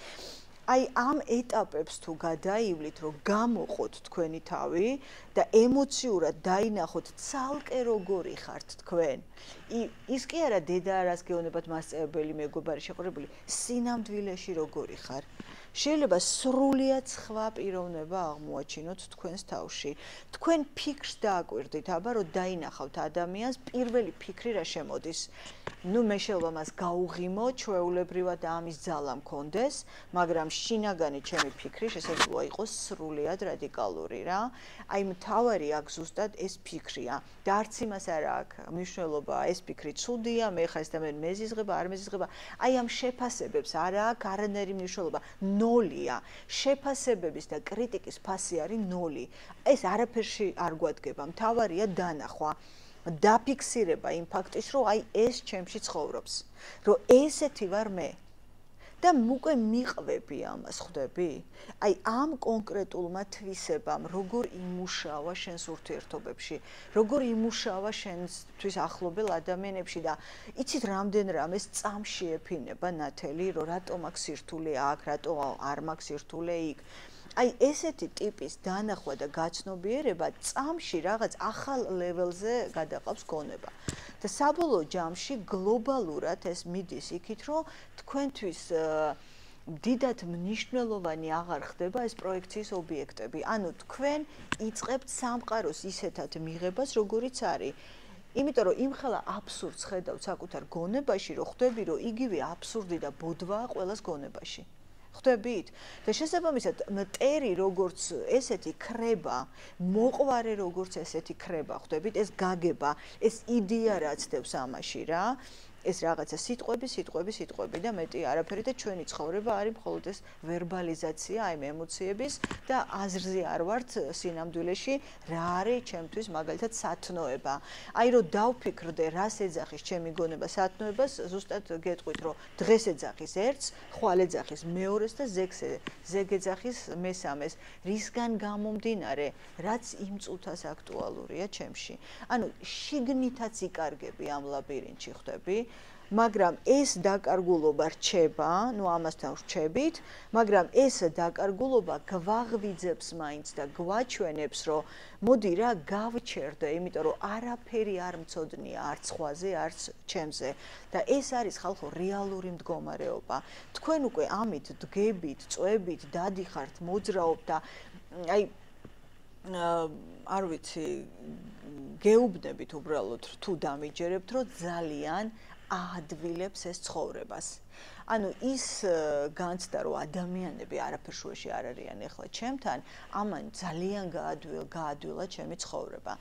აი ამ ეტაპებს თუ გადაივლით, რომ გამოყოთ თქვენი თავი და ემოციურად დაინახოთ ცალკე როგორი ხართ თქვენ. ის კი არა დედა არას გეუბნებათ მასწავლებელი, მეგობარი, შეყურებული, სინამდვილეში როგორი ხარ. შეიძლება სრულიად სხვა პიროვნება აღმოაჩინოთ თქვენს თავში. თქვენ ფიქრს დააკვირდით, აბა რომ დაინახავთ ადამიანს, პირველი ფიქრი რა შემოდის. ნუ მე შეიძლება მას გაუღიმო, ჩვეულებრივად ამის ძალა მქონდეს, მაგრამ შინაგანი ჩემი ფიქრი შესაძლოა იყოს სრულიად რადიკალური რა. აი მთავარი აქ ზუსტად ეს ფიქრია და არც იმას არა აქვს მნიშვნელობა, ეს ფიქრი ცუდია, მე ხარ ეს და მე მეზიზღება, არ მეზიზღება. აი ამ შეფასებებს არა აქვს არანაირი მნიშვნელობა. ნოლია. შეფასებების და კრიტიკის ფასი არის ნოლი. ეს არაფერში არ გვადგება. მთავარია დანახვა. დაფიქსირება იმ ფაქტის, რომ აი ეს ჩემში ცხოვრობს, რომ ესეთი ვარ მე. და უკვე მიყვები ამას, ხვდები? აი ამ კონკრეტულმა თვისებამ, როგორ იმუშავა შენს ურთიერთობებში, როგორ იმუშავა შენთვის ახლობელ ადამიანებში და იცით რამდენ რამეს წამში ეფინება ნათელი, რომ რატომ აქ სირთულე აქ, რატომ არ მაქვს სირთულე იქ. აი ესეთი ტიპის დანახვა და გაცნობიერება წამში რაღაც ახალ ლეველზე გადაყავს გონება. და საბოლოო ჯამში გლობალურად ეს მიდის იქით, რომ თქვენთვის დიდად მნიშვნელოვანი აღარ ხდება ეს პროექციის ობიექტები. ანუ თქვენ იწყებთ სამყაროს ისეთად მიღებას, როგორიც არის. იმიტომ რომ იმხელა აბსურდს ხედავთ საკუთარ გონებაში, რომ ხვდები, რომ იგივე აბსურდი და ბოდვაა ყველას გონებაში. ხვდებით? და შესაბამისად მტერი როგორც ესეთი ქრება, მოყვარე როგორც ესეთი ქრება, ხვდებით? ეს გაგება, ეს იდეა რაც დევს ამაში რა. ეს რაღაცა სიტყვები და მეტი არაფერი და ჩვენი ცხოვრება არის მხოლოდ ეს ვერბალიზაცია აი ემოციების და აზრზე არ ვართ სინამდვილეში რა არის ჩემთვის მაგალითად სათნოება. აი რომ დავფიქრდე რას ეძახის ჩემი გონება სათნოებას, ზუსტად გეტყვით რომ დღეს ეძახის ერთს, ხვალ ეძახის მეორეს და ზეგ ეძახის მესამეს. რისგან გამომდინარე, რაც იმ წუთას აქტუალურია ჩემში. ანუ შიგნითაც იკარგები ამ ლაბირინთში, ხვდები? მაგრამ ეს დაკარგულობა რჩება, ნუ ამასთან რჩებით, მაგრამ ეს დაკარგულობა გვაღვიძებს მაინც და გვაჩვენებს, რომ მოდი რა გავჩერდე, იმიტომ რომ არაფერი არ მცოდნია არც სხვაზე, არც ჩემზე. და ეს არის ხალხო რეალური მდგომარეობა. თქვენ უკვე ამით დგებით, წვებით, დადიხართ, მოძრაობთ და აი არ ვიცი, გეუბნებით უბრალოდ თუ დამიჯერებთ, რომ ძალიან აადვილებს ეს ცხოვრებას. ანუ ის განცდა, რომ ადამიანები არაფერ შუაში არ არიან ახლა ჩემთან, ამან ძალიან გაადვილა ჩემი ცხოვრება.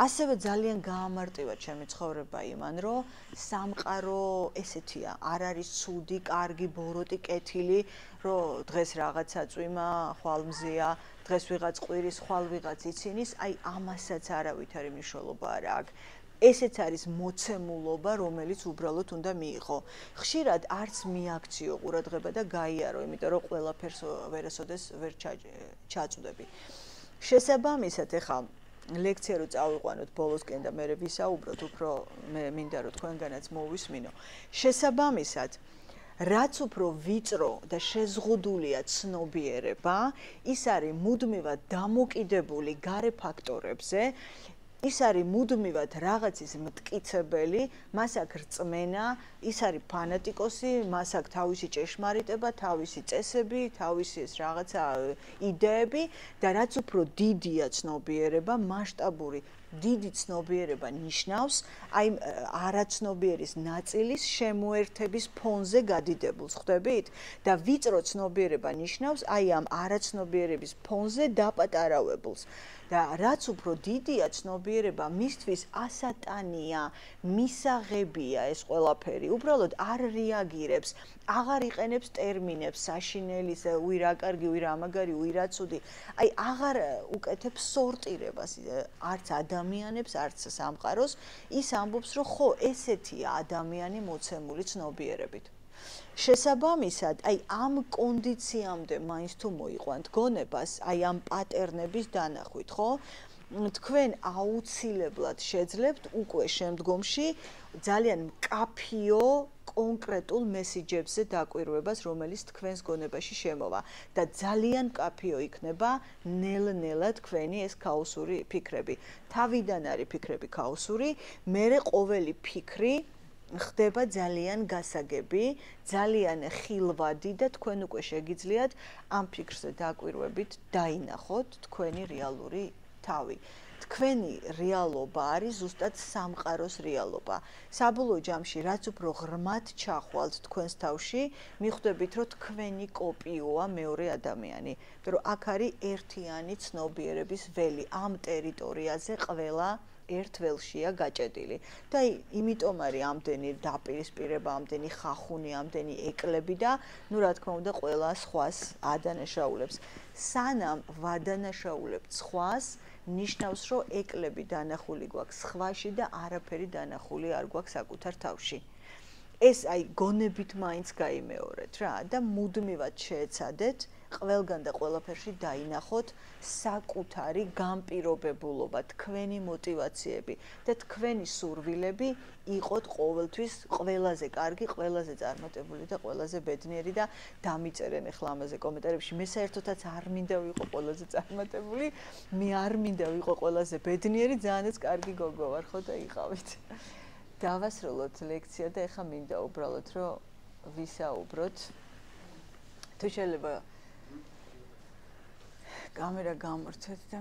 ასევე ძალიან გაამარტივა ჩემი ცხოვრება იმან, რომ სამყარო ესეთია, არ არის ცუდი, კარგი, ბოროტი, კეთილი, რომ დღეს რაღაცა წვიმა, ხვალ მზია, დღეს ვიღაც ყვირის, ხვალ ვიღაც იცინის, აი ამასაც არავითარი მნიშვნელობა არ აქვს. ესეც არის მოცემულობა, რომელიც უბრალოდ უნდა მიიღო. ხშირად არც მიაქციო ყურადღება და გაიარო, იმიტომ რომ ყველაფერს ვერასოდეს ვერ ჩაწვდები. შესაბამისად, ეხლა ლექცია რო წავიყვანოთ ბოლოსკენ და მე ვისაუბროთ, უფრო მე მინდა რომ თქვენგანაც მოვისმინო. შესაბამისად, რაც უფრო ვიწრო და შეზღუდულია ცნობიერება, ის არის მუდმივად დამოკიდებული გარე ფაქტორებზე. ის არის მუდმივად რაღაცის მტკიცებელი, მას აქვს რწმენა, ის არის ფანატიკოსი, მას აქვს თავისი ჭეშმარიტება, თავისი წესები, თავისი ეს რაღაცა იდეები და რაც უფრო დიდია ცნობიერება, მასშტაბური დიდი ცნობიერება ნიშნავს აი არაცნობიერის ნაწილის შემოერთების ფონზე გადიდებულს, ხვდებით? და ვიწრო ცნობიერება ნიშნავს აი ამ არაცნობიერების ფონზე დაპატარავებულს. და რაც უფრო დიდია ცნობიერება, მისთვის ასატანია, მისაღებია ეს ყველაფერი. უბრალოდ არ რეაგირებს, აღარ იყენებს ტერმინებს, საშინელის, უი რა კარგი, უი რა მაგარი, უი რა ცუდი. აი აღარ უკეთებს სორტირებას არც ადამიანებს, არც სამყაროს. ის ამბობს, რომ ხო, ესეთია ადამიანი მოცემული ცნობიერებით. შესაბამისად, აი ამ კონდიციამდე მაინც თუ მოიყვანთ გონებას, აი ამ პატერნების დანახვით, ხო? თქვენ აუცილებლად შეძლებთ უკვე შემდგომში ძალიან მკაფიო კონკრეტულ მესიჯებზე დაკვირვებას, რომელიც თქვენს გონებაში შემოვა და ძალიან მკაფიო იქნება ნელ-ნელა თქვენი ეს ქაოსური ფიქრები. თავიდან არის ფიქრები ქაოსური, მერე ყოველი ფიქრი ხდება ძალიან გასაგები, ძალიან ხილვადი და თქვენ უკვე შეგიძლიათ ამ ფიქრზე დაკვირვებით დაინახოთ თქვენი რეალური თავი. თქვენი რეალობა არის ზუსტად სამყაროს რეალობა. საბოლოო ჯამში, რაც უფრო ღრმად ჩახვალთ თქვენს თავში, მიხვდებით, რომ თქვენი კოპიოა მეორე ადამიანი. მაგრამ აქ არის ერთიანი ცნობიერების ველი. ამ ტერიტორიაზე ყველა ერთ ველშია გაჭედილი. და იმიტომ არის ამდენი დაპირისპირება, ამდენი ხახუნი, ამდენი ეკლები და ნუ რა თქმა უნდა, ყველა სხვას ადანაშაულებს. სანამ ვადანაშაულებთ სხვას, ნიშნავს, რომ ეკლები დანახული გვაქვს სხვაში და არაფერი დანახული არ გვაქვს საკუთარ თავში. ეს აი გონებით მაინც გაიმეორეთ რა და მუდმივად შეეცადეთ ყველგან და ყველაფერში დაინახოთ საკუთარი განპირობებულობა, თქვენი мотиваციები და თქვენი სურვილები იყოთ ყოველთვის ყველაზე კარგი, ყველაზე წარმატებული და ყველაზე ბედნიერი და დამიწერენ ახლა ამაზე კომენტარებში. მე საერთოდაც არ მინდა ვიყო ყველაზე წარმატებული, მე არ მინდა ვიყო ყველაზე ბედნიერი, ძალიანაც კარგი გოგო ვარ, ხო და იყავით. დავასრულოთ ლექცია და ეხა მინდა უბრალოდ რომ ვისაუბროთ. თუ შეიძლება კამერა გამორთეთ და